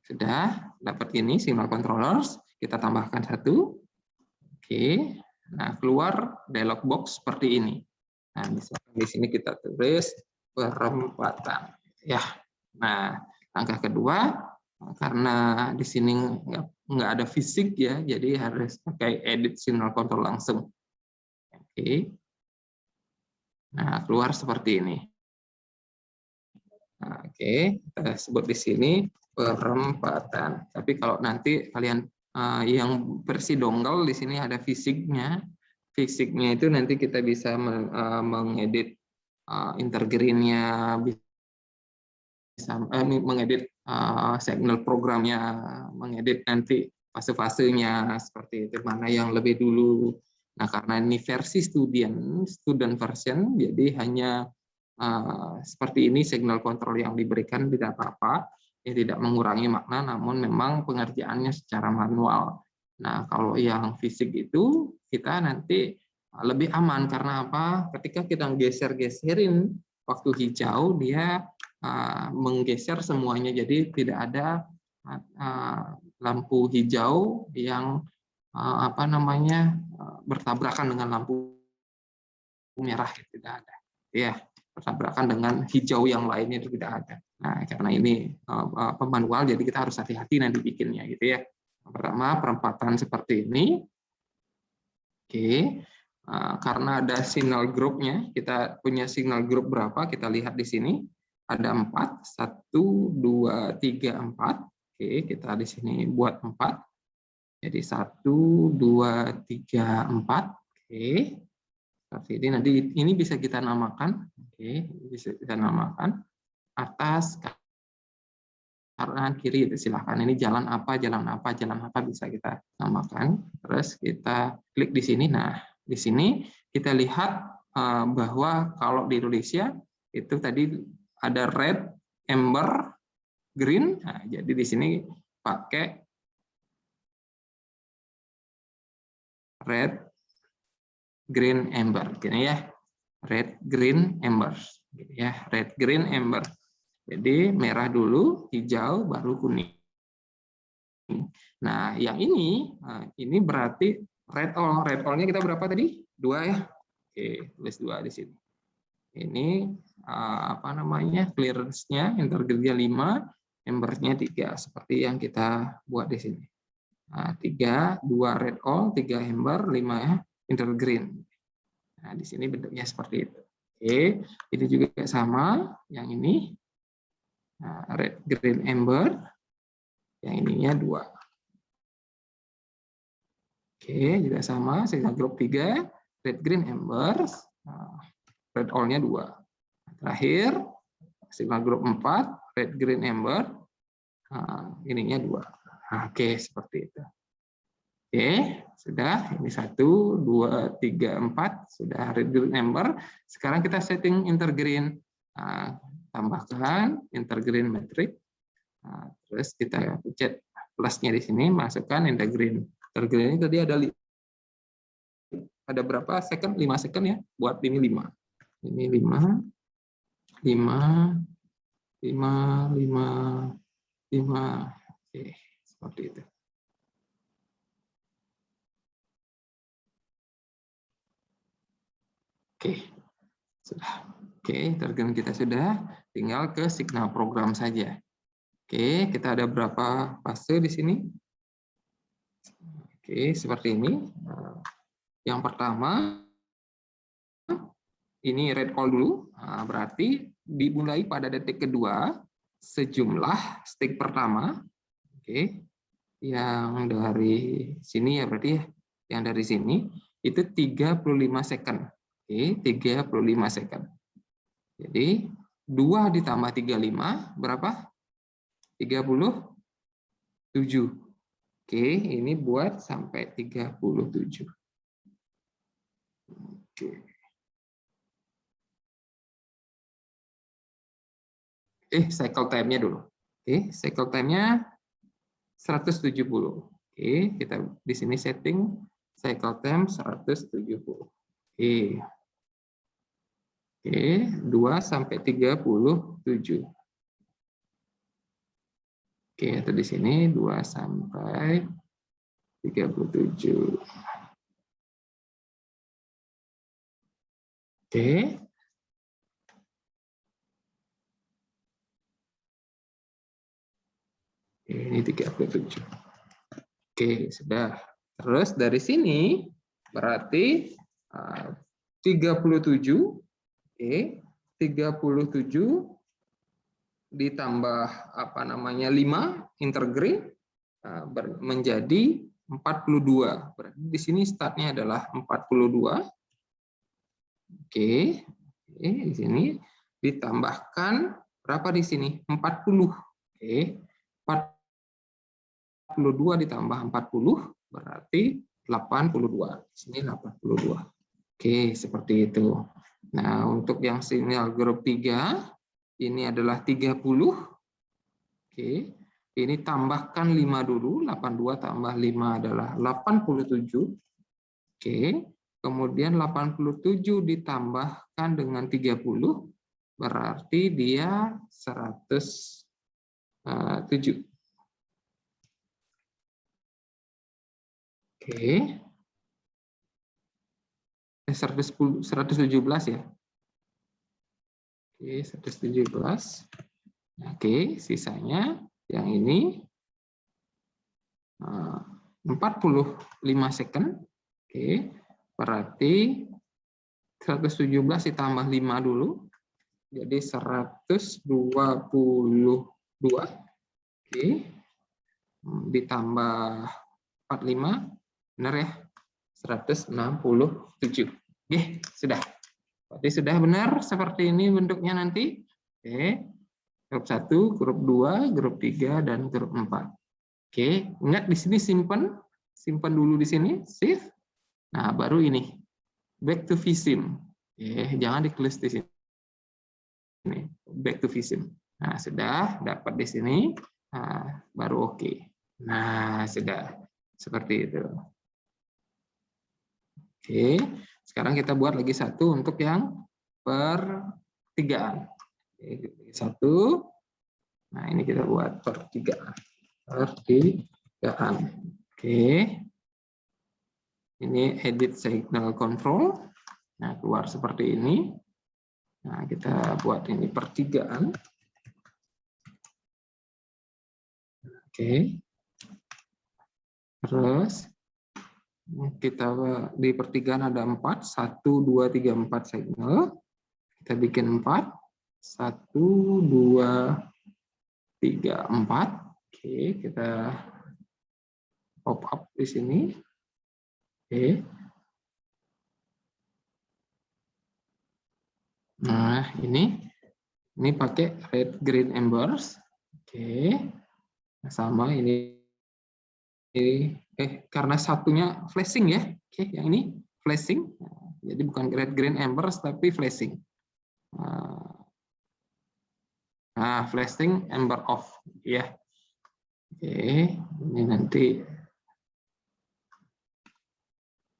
sudah dapat ini signal controllers. Kita tambahkan satu. Oke, nah keluar dialog box seperti ini. Nah, misalkan di sini kita tulis perempatan. Ya, nah langkah kedua karena di sini nggak ada fisik ya, jadi harus pakai edit signal control langsung. Oke. Nah, keluar seperti ini. Nah, oke, kita sebut di sini perempatan. Tapi kalau nanti kalian yang versi dongle di sini ada fisiknya. Fisiknya itu nanti kita bisa mengedit intergreen-nya, bisa mengedit signal programnya, mengedit nanti fase-fasenya seperti itu, mana yang lebih dulu. Nah, karena ini versi student version, jadi hanya seperti ini signal kontrol yang diberikan, tidak apa-apa, ya tidak mengurangi makna, namun memang pengerjaannya secara manual. Nah, kalau yang fisik itu kita nanti lebih aman karena apa? Ketika kita geser-geserin waktu hijau, dia menggeser semuanya, jadi tidak ada lampu hijau yang bertabrakan dengan lampu merah, tidak ada. Ya, bertabrakan dengan hijau yang lainnya itu tidak ada. Nah, karena ini manual, jadi kita harus hati-hati nanti bikinnya, gitu ya. Pertama, perempatan seperti ini. Oke, karena ada signal grupnya, kita punya signal grup berapa? Kita lihat di sini ada 4, 1, 2, 3, 4. Oke, kita di sini buat 4. Jadi 1, 2, 3, 4. Oke. Seperti ini, nanti ini bisa kita namakan, oke, bisa kita namakan atas, kanan, kiri, silahkan. Ini jalan apa bisa kita namakan. Terus kita klik di sini. Nah, di sini kita lihat bahwa kalau di Indonesia itu tadi ada red, amber, green. Nah, jadi di sini pakai red, green, amber, gini ya, red, green, amber, ya, red, green, amber. Jadi merah dulu, hijau, baru kuning. Nah, yang ini berarti red all. Red all-nya kita berapa tadi? 2 ya. Oke, tulis 2 di sini. Ini clearance-nya, intergrade-nya 5, amber-nya 3, seperti yang kita buat di sini. Nah, 3, 2 red all, 3 amber, 5 ya, intergreen. Nah, di sini bentuknya seperti itu. Oke, ini juga sama, yang ini red, green, amber, yang ininya 2. Oke, juga sama, signal group 3, red, green, amber, red all-nya 2. Terakhir, signal group 4, red, green, amber, ininya 2. Oke, seperti itu. Oke, sudah. Ini 1, 2, 3, 4. Sudah red, green, amber. Sekarang kita setting intergreen. Tambahkan intergreen metric. Terus kita pencet plusnya di sini, masukkan intergreen. Intergreen ini tadi ada berapa second? 5 second ya. Buat ini 5. Ini 5, 5, 5, 5, 5. Oke, seperti itu. Oke, sudah. Oke, intergreen kita sudah, tinggal ke signal program saja. Oke, kita ada berapa fase di sini? Oke, seperti ini. Yang pertama, ini red call dulu, berarti dimulai pada detik kedua, sejumlah stick pertama. Oke, yang dari sini ya berarti ya, yang dari sini itu 35 second. Oke, 35 second. Jadi 2 ditambah 35 berapa? 37. Oke, ini buat sampai 37. Oke. Cycle time-nya dulu. Oke, cycle time-nya 170. Oke, kita di sini setting cycle time 170. Oke. Oke, 2 sampai 37. Oke, atau di sini 2 sampai 37. Oke. Ini 37. Oke, sudah. Terus dari sini berarti 37. Oke, 37 ditambah apa namanya 5 intergrade menjadi 42. Berarti di sini startnya adalah 42. Oke, di sini ditambahkan berapa di sini? 40. Oke, 42 ditambah 40 berarti 82. Di sini 82. Oke, seperti itu. Nah, untuk yang sinyal grup 3 ini adalah 30. Oke, ini tambahkan 5 dulu, 82 tambah 5 adalah 87. Oke, kemudian 87 ditambahkan dengan 30, berarti dia 107. Oke, 117 ya. Oke, 117. Oke, sisanya yang ini 45 second. Oke, berarti 117 ditambah 5 dulu. Jadi 122. Oke. Ditambah 45, benar ya? 167. Oke, sudah. Berarti sudah benar seperti ini bentuknya nanti. Oke. Grup 1, grup 2, grup 3, dan grup 4. Oke, ingat di sini simpan dulu di sini, save. Nah, baru ini back to vsim. Oke, jangan ditulis di sini. Back to vsim. Nah, sudah dapat di sini. Nah, baru oke. Nah, sudah seperti itu. Oke, sekarang kita buat lagi satu untuk yang pertigaan. Oke, satu. Nah, ini kita buat pertigaan. Oke, ini edit signal control. Nah, keluar seperti ini. Nah, kita buat ini pertigaan. Oke, terus kita di pertigaan ada 4, 1, 2, 3, 4 signal. Kita bikin 4, 1, 2, 3, 4. Oke, kita pop up di sini. Oke. Nah, ini pakai red green embers. Oke. Sama ini karena satunya flashing ya. Oke, yang ini flashing. Jadi bukan red green embers tapi flashing. Nah, flashing ember off ya. Oke, ini nanti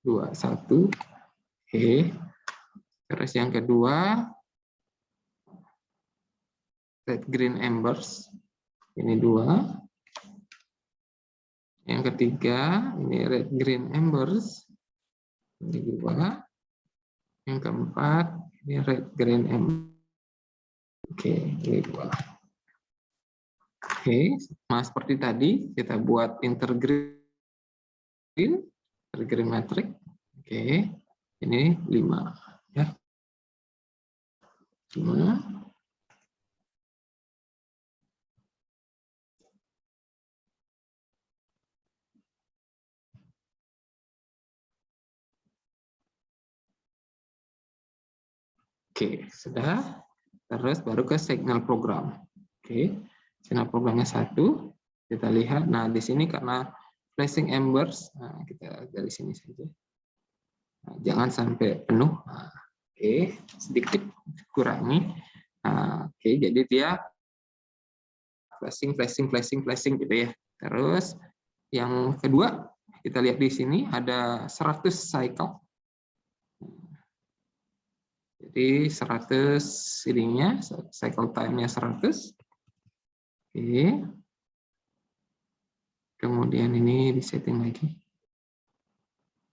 2, 1. Oke. Terus yang kedua red green embers. Ini 2. Yang ketiga ini red green embers. Ini 2. Yang keempat ini red green embers. Oke, ini 2. Oke, nah seperti tadi kita buat intergreen matrix. Oke, ini 5 ya. 5. Oke, sudah. Terus baru ke signal program. Oke, signal programnya 1. Kita lihat. Nah, di sini karena flashing embers, nah, kita dari sini saja. Nah, jangan sampai penuh. Nah, oke, sedikit kurangi. Nah, oke, jadi dia flashing gitu ya. Terus yang kedua kita lihat di sini ada 100 cycle. Jadi 100 ininya cycle time-nya 100. Oke. Kemudian ini disetting lagi.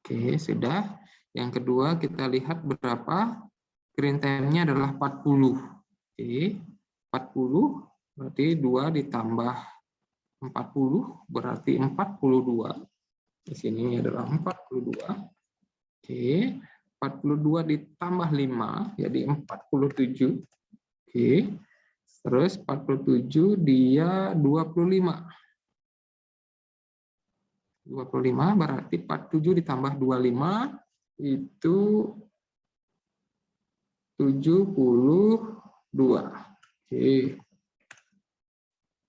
Oke, sudah. Yang kedua kita lihat berapa green time-nya adalah 40. Oke. 40 berarti 2 ditambah 40 berarti 42. Di sini adalah 42. Oke. 42 ditambah 5 jadi 47. Oke. Terus 47 dia 25. 25 berarti 47 ditambah 25 itu 72. Oke.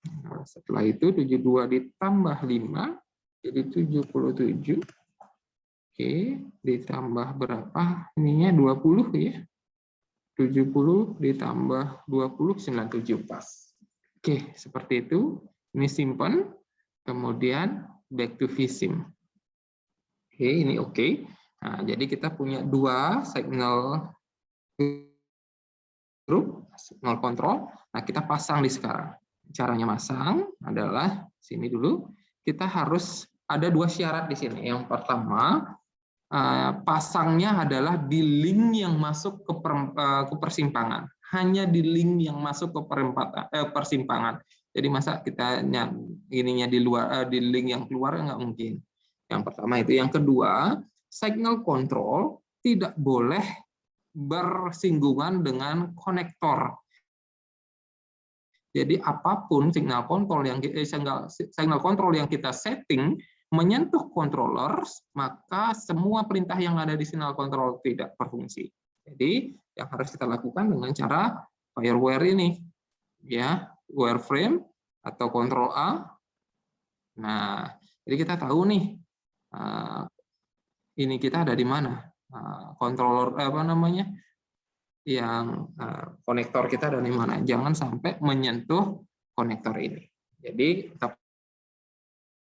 Nah, setelah itu 72 ditambah 5 jadi 77. Oke, ditambah berapa? Ininya 20 ya. 70 ditambah 20 97 pas. Oke, seperti itu. Ini simpan. Kemudian back to vsim. Oke, ini oke. Nah, jadi kita punya dua signal group, signal control. Nah, kita pasang di sekarang. Caranya masang adalah sini dulu. Kita harus ada dua syarat di sini. Yang pertama, pasangnya adalah di link yang masuk ke persimpangan. Hanya di link yang masuk ke persimpangan. Jadi masa kita ininya di luar, di link yang keluar nggak mungkin. Yang pertama itu. Yang kedua, signal control tidak boleh bersinggungan dengan konektor. Jadi apapun signal kontrol yang kita setting menyentuh controller, maka semua perintah yang ada di signal control tidak berfungsi. Jadi yang harus kita lakukan dengan cara firewire ini, ya, wireframe atau Ctrl A. Nah, jadi kita tahu nih, ini kita ada di mana, controller apa namanya, yang konektor kita ada di mana. Jangan sampai menyentuh konektor ini. Jadi kita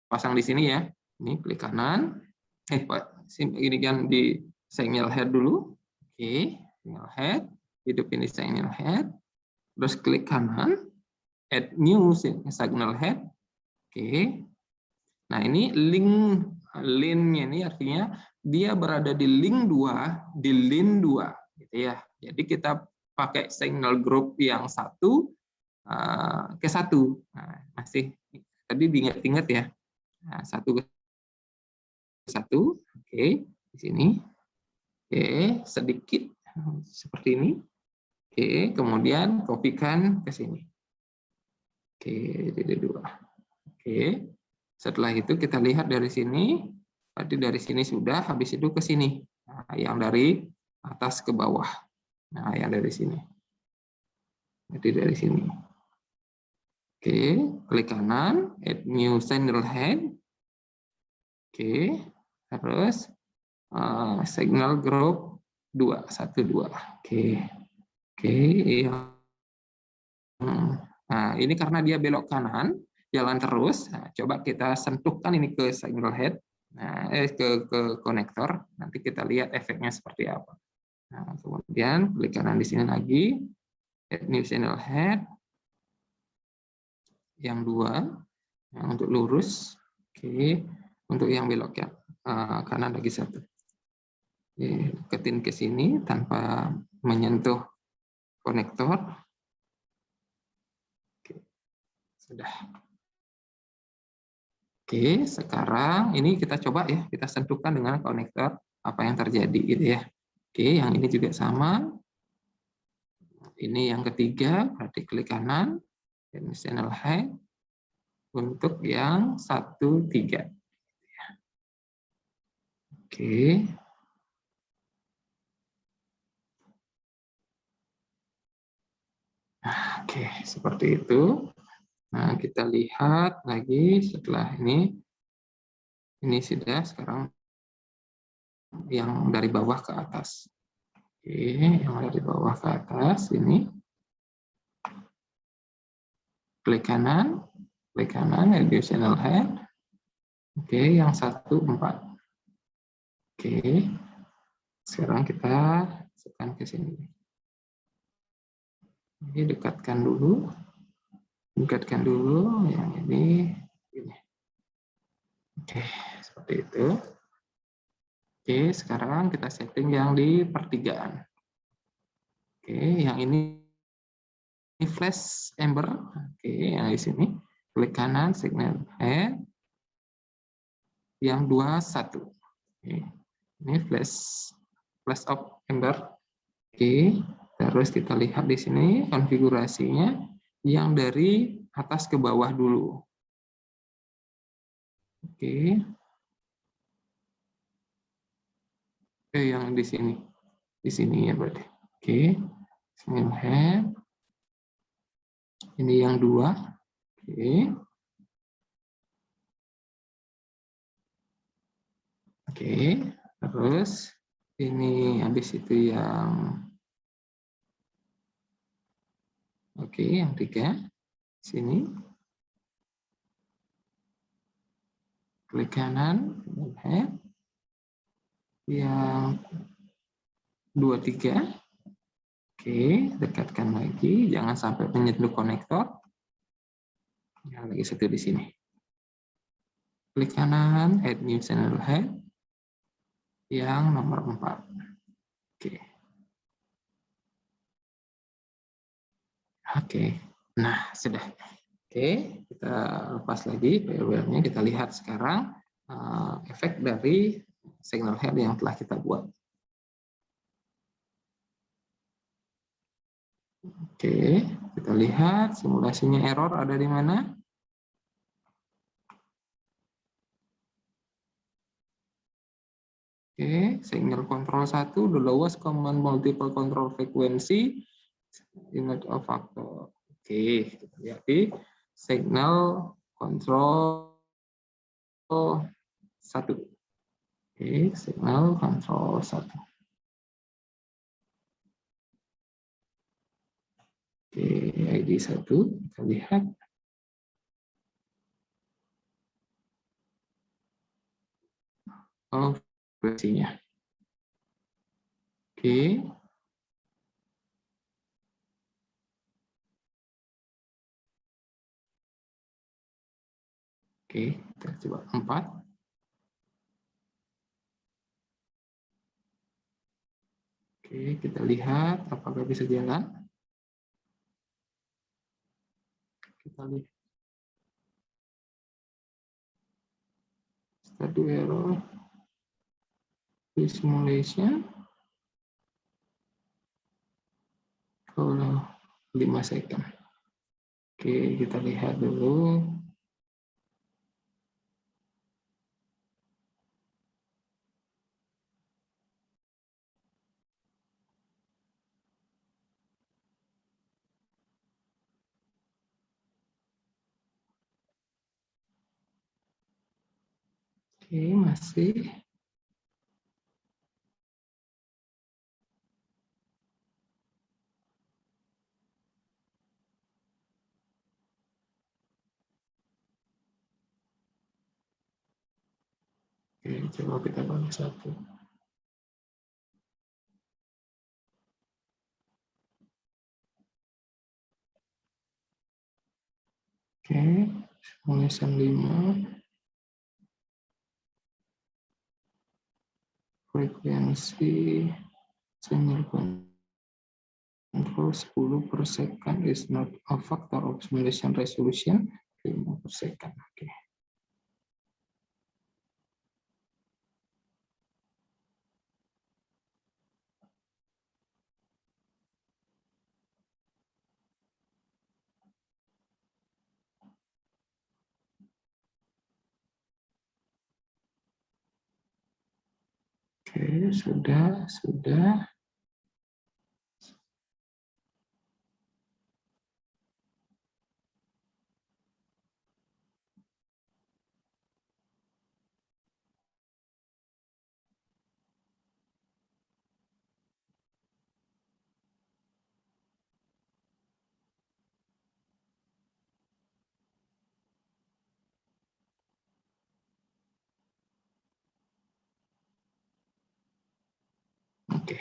pasang di sini ya. Ini klik kanan. Ini kan di signal head dulu. Oke, signal head. Hidupin di signal head. Terus klik kanan. Add new signal head. Oke. Nah, ini link-nya ini artinya dia berada di link 2, di link 2 gitu ya. Jadi kita pakai signal group yang satu ke satu. Nah, masih tadi diingat-ingat ya. Nah, satu ke satu, oke, di sini, oke, sedikit seperti ini, oke, kemudian kopikan ke sini, oke, jadi 2, oke, setelah itu kita lihat dari sini, berarti dari sini sudah, habis itu ke sini, nah, yang dari atas ke bawah, nah, yang dari sini, jadi dari sini, oke, klik kanan, add new signal head, oke. Terus signal group 2, 1, 2. Oke. Oke, iya. Nah, ini karena dia belok kanan, jalan terus. Nah, coba kita sentuhkan ini ke signal head, nah, ke konektor. Nanti kita lihat efeknya seperti apa. Nah, kemudian klik kanan di sini lagi, add new signal head. Yang 2, nah, untuk lurus. Oke, untuk yang belok ya. Kanan lagi 1. Deketin ke sini tanpa menyentuh konektor. Oke, sudah. Oke, sekarang ini kita coba ya, kita sentuhkan dengan konektor apa yang terjadi gitu ya. Oke, yang ini juga sama. Ini yang ketiga, berarti klik kanan, channel head untuk yang 1, 3. Oke. Oke, seperti itu. Nah, kita lihat lagi setelah ini. Ini sudah sekarang yang dari bawah ke atas. Oke, yang dari bawah ke atas ini. Klik kanan, edit channel head. Oke, yang 1, 4. Oke, sekarang kita masukkan ke sini. Ini dekatkan dulu yang ini. Oke, seperti itu. Oke, sekarang kita setting yang di pertigaan. Oke, yang ini flash ember. Oke, yang di sini klik kanan signal head. Yang 2, 1. Oke. Ini flash flash of ember. Oke, terus kita lihat di sini konfigurasinya yang dari atas ke bawah dulu. Oke. Yang di sini ya berarti. Oke, signal head. Ini yang 2. Oke. Oke, terus ini habis itu yang yang 3 sini. Klik kanan, head. Yang 2, 3. Oke, dekatkan lagi, jangan sampai menyentuh konektor. Yang lagi satu di sini. Klik kanan, add new channel head. Yang nomor 4. Oke. Oke. Nah, sudah. Oke, kita lepas lagi PWM-nya, kita lihat sekarang efek dari signal head yang telah kita buat. Oke, kita lihat simulasinya error ada di mana. Oke, signal control 1, the lowest common multiple control frequency, unit of factor. Oke, kita lihat di signal control 1. Oke, signal control 1. Oke, ID 1, kita lihat. Oh, frekuensinya. Oke. Oke, kita coba 4. Oke, kita lihat apakah bisa jalan. Kita lihat. Status error. Simulation. Kalau 5 second. Oke, kita lihat dulu. Oke, masih. Oke, coba kita balik 1. Oke, simulation 5. Frekuensi signal control 10 per second is not a factor of simulation resolution 5 per second. Oke. Oke, sudah. Oke.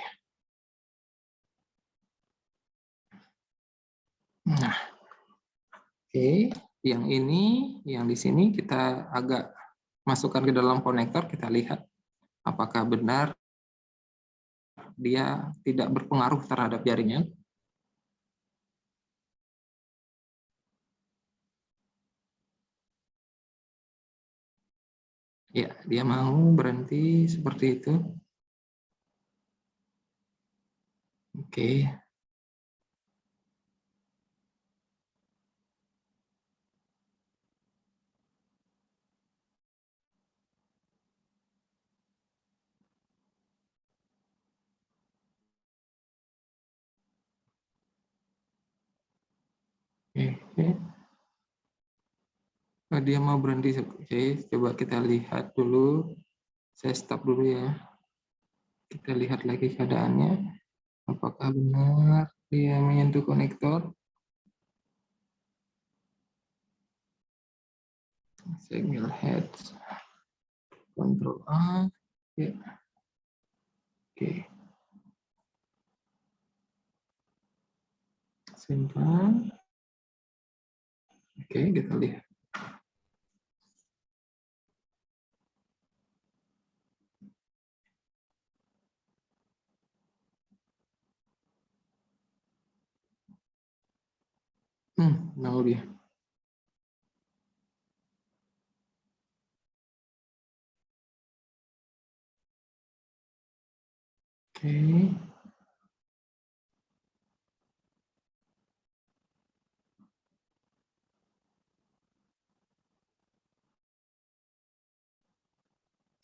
Nah, oke, yang ini, yang di sini kita agak masukkan ke dalam konektor, kita lihat apakah benar dia tidak berpengaruh terhadap jaringan. Ya, dia mau berhenti seperti itu. Oke. Oke. Oh, dia mau berhenti. Oke, coba kita lihat dulu. Saya stop dulu ya. Kita lihat lagi keadaannya. Apakah benar dia menyentuh konektor? Signal head. Control A. Oke. Oke. Simpan. Oke, kita lihat. Mau dia. Oke.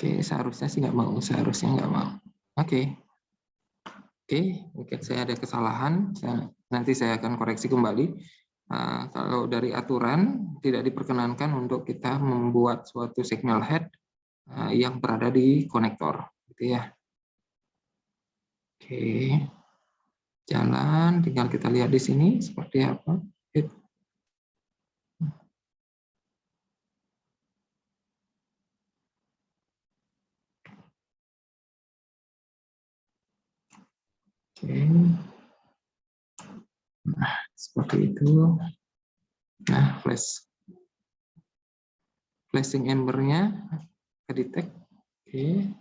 Oke, seharusnya sih nggak mau. Seharusnya nggak mau. Oke. Oke, mungkin saya ada kesalahan. Nanti saya akan koreksi kembali. Kalau dari aturan tidak diperkenankan untuk kita membuat suatu signal head yang berada di konektor, gitu ya. Oke, jalan. Tinggal kita lihat di sini seperti apa. Oke, nah seperti itu. Nah, flashing ambernya kedetek. Oke.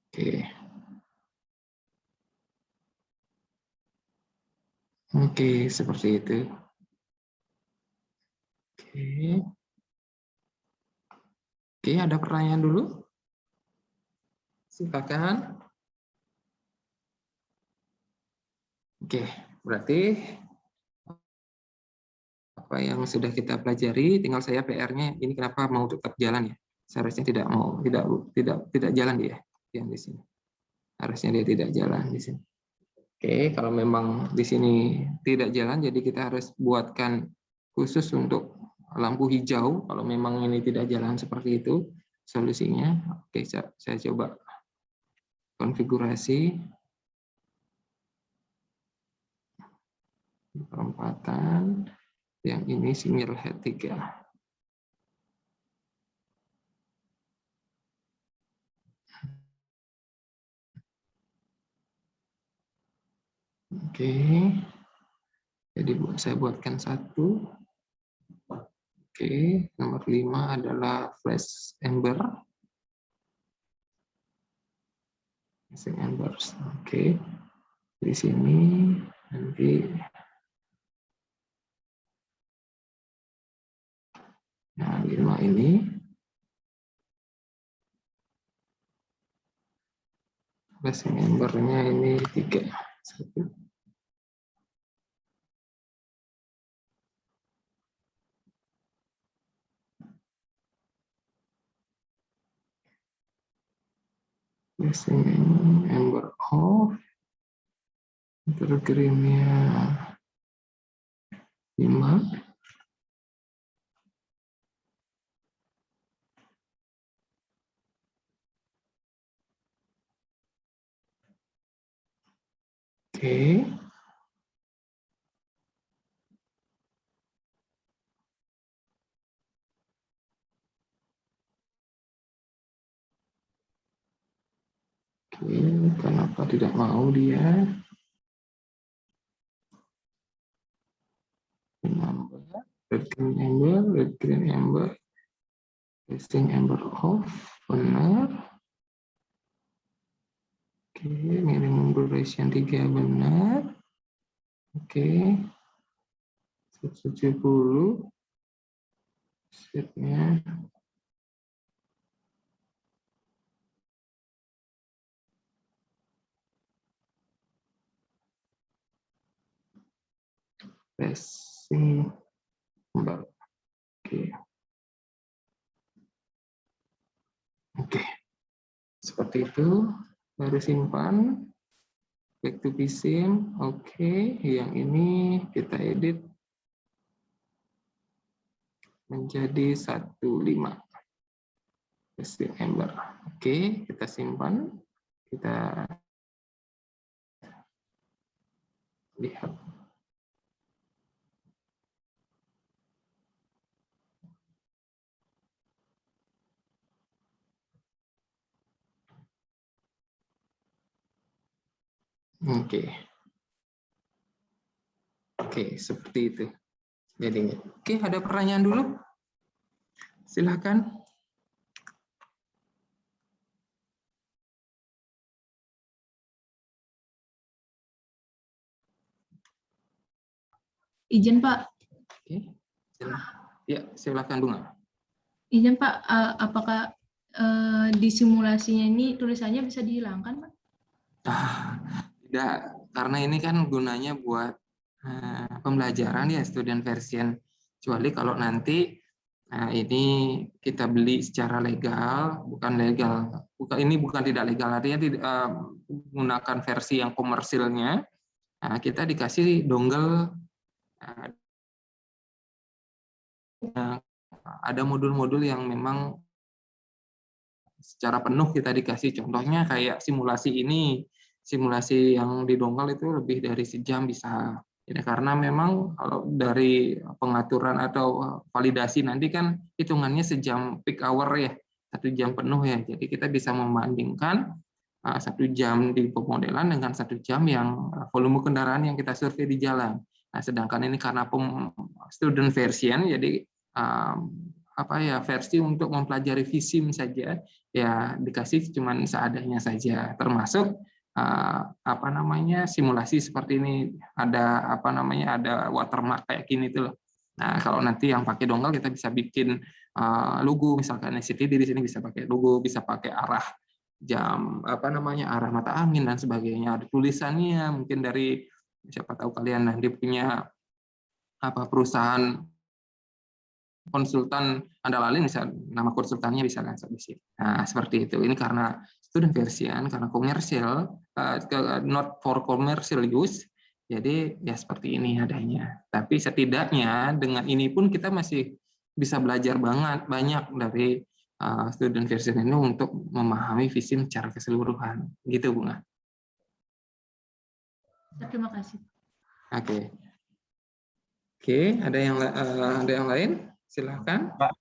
Oke. Oke, seperti itu. Oke. Oke, ada pertanyaan dulu? Silakan. Oke, berarti apa yang sudah kita pelajari, tinggal saya PR-nya ini kenapa mau tetap jalan ya? Seharusnya tidak mau, tidak jalan dia yang di sini. Harusnya dia tidak jalan di sini. Oke, kalau memang di sini tidak jalan, jadi kita harus buatkan khusus untuk lampu hijau. Kalau memang ini tidak jalan seperti itu, solusinya. Oke, saya coba konfigurasi perempatan. Yang ini signal head 3. Oke, jadi saya buatkan satu. Oke, nomor 5 adalah flash amber. Flashing embers. Oke, di sini nanti. Nah, 5 ini. Flashing embernya ini 3. 1. Flashing ember off. Terkirimnya 5. Oke. Oke, kenapa tidak mau dia? Red green amber, flashing amber off, benar. Oke, minimum duration 3 benar. Oke, 170 setnya. receiver. Oke. Seperti itu. Baru simpan. Back to vsim. Oke. Yang ini kita edit menjadi 15 Desember. Oke, kita simpan. Kita lihat. Oke. Oke, seperti itu. Jadinya. Oke, ada pertanyaan dulu? Silakan. Izin Pak, Oke. Ya, silakan Bunga. izin Pak, apakah di simulasinya ini tulisannya bisa dihilangkan Pak? Tidak, karena ini kan gunanya buat pembelajaran ya, student version. Kecuali kalau nanti ini kita beli secara legal, bukan legal, ini bukan tidak legal, artinya tidak menggunakan versi yang komersilnya. Kita dikasih dongle, ada modul-modul yang memang secara penuh kita dikasih. Contohnya kayak simulasi ini, simulasi yang di dongle itu lebih dari sejam bisa. Ya, karena memang kalau dari pengaturan atau validasi nanti kan hitungannya sejam peak hour ya, 1 jam penuh ya. Jadi kita bisa membandingkan 1 jam di pemodelan dengan 1 jam yang volume kendaraan yang kita survei di jalan. Nah, sedangkan ini karena student version, jadi versi untuk mempelajari VSIM saja, ya dikasih cuman seadanya saja, termasuk simulasi seperti ini, ada ada watermark kayak gini tuh loh. Nah, kalau nanti yang pakai dongle kita bisa bikin logo, misalkan SCTD di sini bisa pakai logo, bisa pakai arah jam arah mata angin dan sebagainya, ada tulisannya mungkin dari siapa tahu kalian nanti punya perusahaan konsultan andalane, misal nama konsultannya bisa langsung di sini. Nah, seperti itu. Ini karena student version, karena komersial, not for commercial use, jadi ya seperti ini adanya. Tapi setidaknya dengan ini pun kita masih bisa belajar banyak dari student version ini untuk memahami VSIM secara keseluruhan. Gitu, Bunga. Terima kasih. Oke. Oke, ada yang lain? Silahkan. Pak,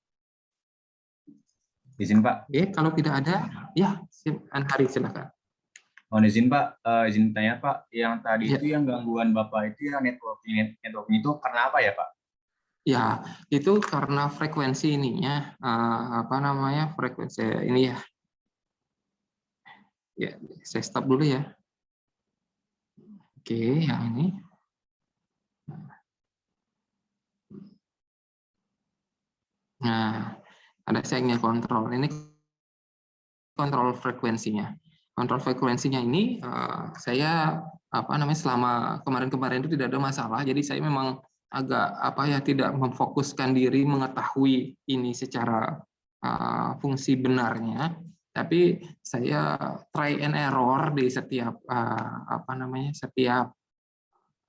izin Pak. Oke, kalau tidak ada, ya, Anhari silahkan. Mohon izin Pak, izin tanya Pak, yang tadi Ya. itu yang gangguan Bapak itu ya networking itu karena apa ya Pak? Ya, itu karena frekuensi ininya, frekuensi ini ya. Ya, saya stop dulu ya. Oke, yang ini. Nah, ada saya kontrol. Ini kontrol frekuensinya. Kontrol frekuensinya ini saya selama kemarin-kemarin itu tidak ada masalah. Jadi saya memang agak tidak memfokuskan diri mengetahui ini secara fungsi benarnya. Tapi saya try and error di setiap setiap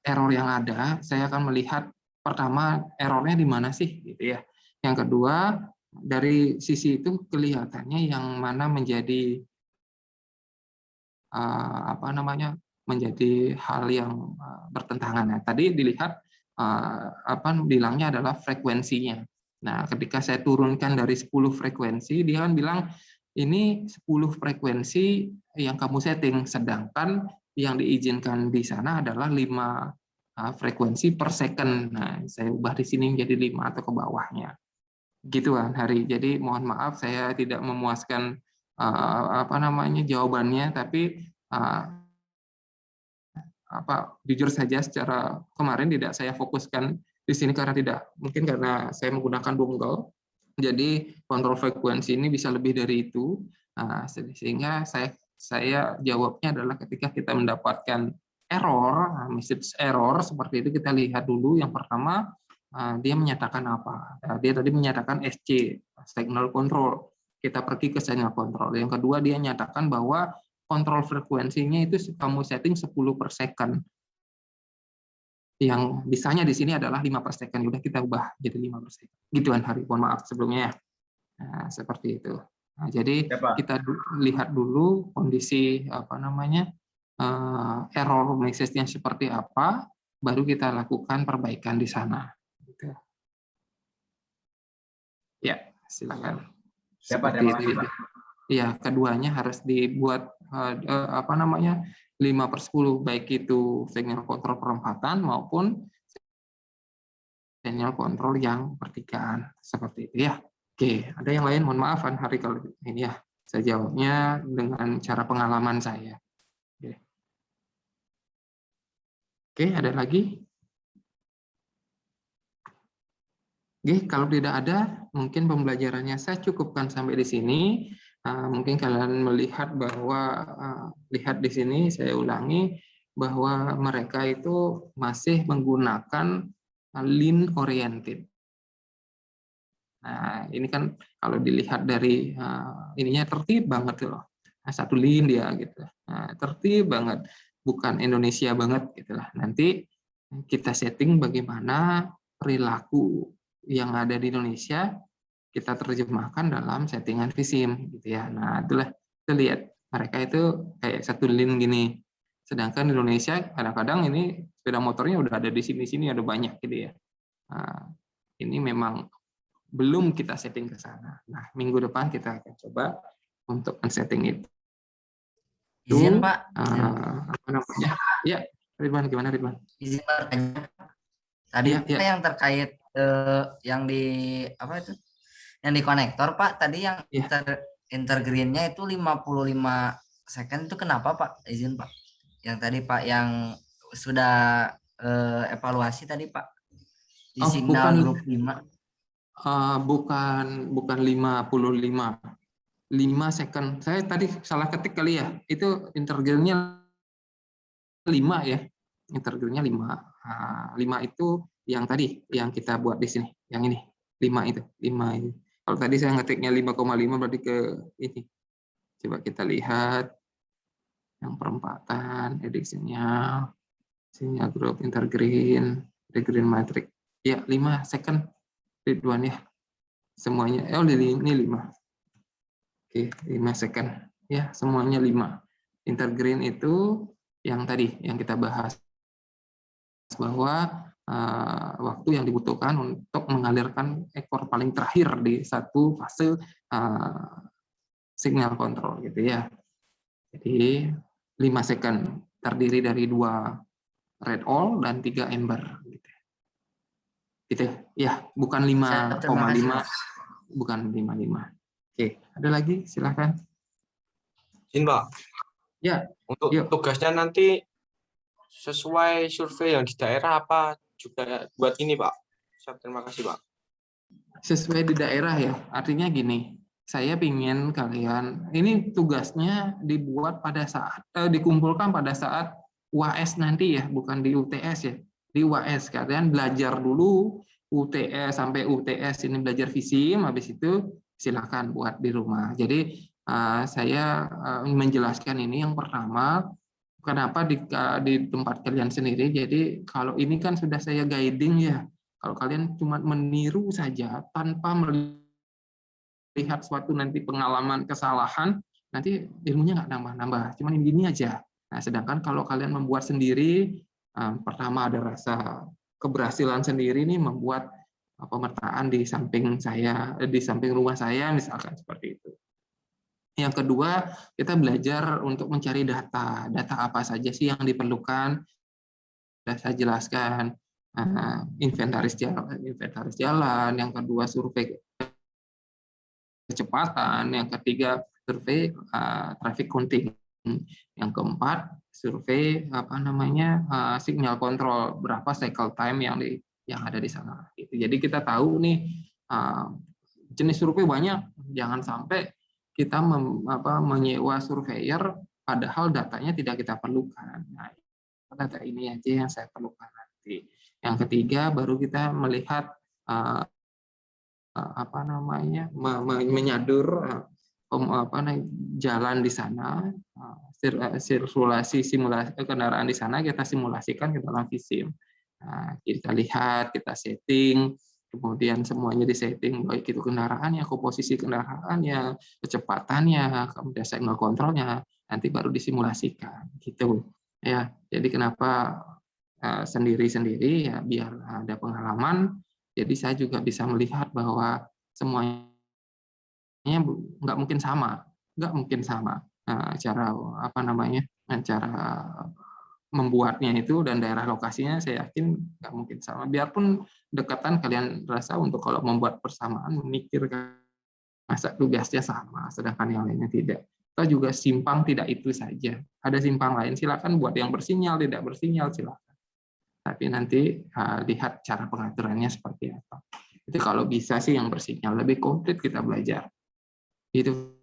error yang ada. Saya akan melihat pertama errornya di mana sih, gitu ya. Yang kedua, dari sisi itu kelihatannya yang mana menjadi menjadi hal yang bertentangan. Nah, tadi dilihat bilangnya adalah frekuensinya. Nah, ketika saya turunkan dari 10 frekuensi, dia kan bilang ini 10 frekuensi yang kamu setting, sedangkan yang diizinkan di sana adalah 5 frekuensi per second. Nah, saya ubah di sini menjadi 5 atau ke bawahnya. Gitu kan, Hari. Jadi mohon maaf saya tidak memuaskan jawabannya, tapi jujur saja secara kemarin tidak saya fokuskan di sini karena saya menggunakan dongle. Jadi kontrol frekuensi ini bisa lebih dari itu, sehingga saya jawabnya adalah ketika kita mendapatkan error, message error seperti itu kita lihat dulu. Yang pertama, dia menyatakan apa? Dia tadi menyatakan SC, signal control. Kita pergi ke signal control. Yang kedua, dia nyatakan bahwa kontrol frekuensinya itu kamu setting 10 per second. Yang bisanya di sini adalah 5 per second. Udah kita ubah jadi 5 per second. Gituan Hari, mohon maaf sebelumnya ya. Nah, seperti itu. Nah, jadi kita lihat dulu kondisi error message-nya seperti apa, baru kita lakukan perbaikan di sana. Gitu. Ya, silakan. Seperti itu. Ya, keduanya harus dibuat 5 per 10, baik itu signal kontrol perempatan maupun signal kontrol yang pertigaan. Seperti itu ya. Oke, ada yang lain? Mohon maaf, Hari, kalau ini ya. Saya jawabnya dengan cara pengalaman saya. Oke, ada lagi? Oke, kalau tidak ada, mungkin pembelajarannya saya cukupkan sampai di sini. Mungkin kalian melihat bahwa, lihat di sini, saya ulangi, bahwa mereka itu masih menggunakan lean oriented. Nah, ini kan kalau dilihat dari ininya tertib banget loh. Nah, satu lean dia gitu. Nah, tertib banget, bukan Indonesia banget gitulah. Nanti kita setting bagaimana perilaku yang ada di Indonesia kita terjemahkan dalam settingan Vsim gitu ya. Nah, itulah kita lihat mereka itu kayak satu lean gini. Sedangkan di Indonesia kadang-kadang ini sepeda motornya udah ada di sini-sini, ada banyak gitu ya. Nah, ini memang belum kita setting ke sana. Nah, minggu depan kita akan coba untuk men-setting itu. Izin Pak. Apa namanya? Ya, Ridwan, gimana Ridwan? Izin bertanya. Tadi ya. yang terkait yang di apa itu? Yang di konektor Pak, tadi yang intergreen-nya itu 55 second itu kenapa Pak? Izin Pak. Yang tadi Pak yang sudah evaluasi tadi Pak di signal grup 5. Bukan 55. 5 second. Saya tadi salah ketik kali ya. Itu intergreen-nya 5 ya. Intergreen-nya 5. 5 itu yang tadi yang kita buat di sini. Yang ini. 5 itu. 5 ini. Kalau tadi saya ngetiknya 5,5 berarti ke ini. Coba kita lihat yang perempatan, edit sinyal grup intergreen, intergreen matrix. Ya, 5 second. Ridwan ya. Semuanya ini 5. Oke, 5 second. Ya, semuanya 5. Intergreen itu yang tadi yang kita bahas bahwa waktu yang dibutuhkan untuk mengalirkan ekor paling terakhir di satu fase signal kontrol gitu ya. Jadi 5 second terdiri dari 2 red all dan 3 amber gitu. Gitu ya, bukan 5,5, bukan 55. Oke, ada lagi? Silakan. Izin Pak. Ya. Untuk tugasnya nanti sesuai survei yang di daerah apa juga buat ini Pak? Terima kasih Pak. Sesuai di daerah ya, artinya gini, saya ingin kalian, ini tugasnya dibuat pada saat, dikumpulkan pada saat UAS nanti ya, bukan di UTS ya. Di UAS kalian belajar dulu UTS sampai UTS ini belajar Vsim, habis itu silakan buat di rumah. Jadi saya menjelaskan ini yang pertama, kenapa di tempat kalian sendiri. Jadi kalau ini kan sudah saya guiding ya. Kalau kalian cuma meniru saja tanpa melihat suatu nanti pengalaman kesalahan, nanti ilmunya nggak nambah-nambah. Cuma ini aja. Nah, sedangkan kalau kalian membuat sendiri, pertama ada rasa keberhasilan sendiri nih membuat pemetaan di samping saya, di samping rumah saya misalkan seperti itu. Yang kedua, kita belajar untuk mencari data. Data apa saja sih yang diperlukan? Sudah saya jelaskan. Inventaris jalan. Yang kedua, survei kecepatan. Yang ketiga, survei traffic counting. Yang keempat, survei signal control, berapa cycle time yang ada di sana. Jadi kita tahu nih jenis survei banyak, jangan sampai kita menyewa surveyor padahal datanya tidak kita perlukan. Nah, data ini aja yang saya perlukan nanti. Yang ketiga baru kita melihat menyadur jalan di sana, sirkulasi simulasi kendaraan di sana kita simulasikan ke dalam VSIM. Nah, kita lihat, kita setting, kemudian semuanya disetting, baik itu kendaraannya, komposisi kendaraannya, kecepatannya, kemudian signal kontrolnya, nanti baru disimulasikan, gitu. Ya, jadi kenapa sendiri-sendiri ya biar ada pengalaman. Jadi saya juga bisa melihat bahwa semuanya nggak mungkin sama. Cara membuatnya itu dan daerah lokasinya saya yakin nggak mungkin sama. Biarpun dekatan kalian rasa untuk kalau membuat persamaan memikirkan masa tugasnya sama, sedangkan yang lainnya tidak. Atau juga simpang tidak itu saja. Ada simpang lain, silakan buat yang bersinyal, tidak bersinyal silakan. Tapi nanti lihat cara pengaturannya seperti apa. Itu kalau bisa sih yang bersinyal lebih komplit kita belajar. Itu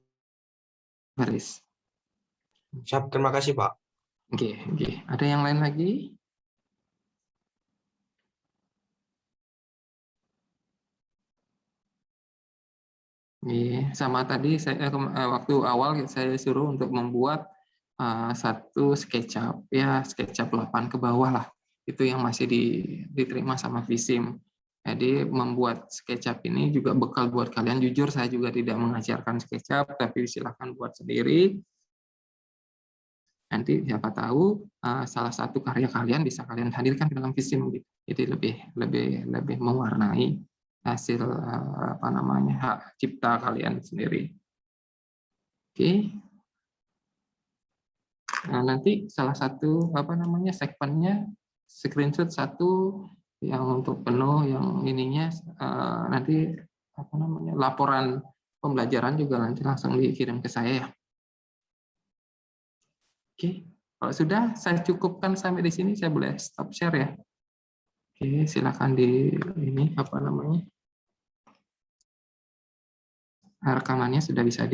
Faris. Siap, terima kasih Pak. Oke. Ada yang lain lagi? Sama tadi saya waktu awal saya suruh untuk membuat satu SketchUp, ya SketchUp 8 ke bawah lah. Itu yang masih diterima sama VSIM. Jadi membuat SketchUp ini juga bekal buat kalian. Jujur saya juga tidak mengajarkan SketchUp, tapi silakan buat sendiri. Nanti siapa tahu salah satu karya kalian bisa kalian hadirkan ke dalam VSIM gitu. Jadi lebih mewarnai hasil hak cipta kalian sendiri. Oke. Nah, nanti salah satu segmennya screenshot satu yang untuk penuh, yang ininya nanti laporan pembelajaran juga nanti langsung dikirim ke saya ya. Oke, kalau sudah saya cukupkan sampai di sini, saya boleh stop share ya. Oke, silakan di ini rekamannya sudah bisa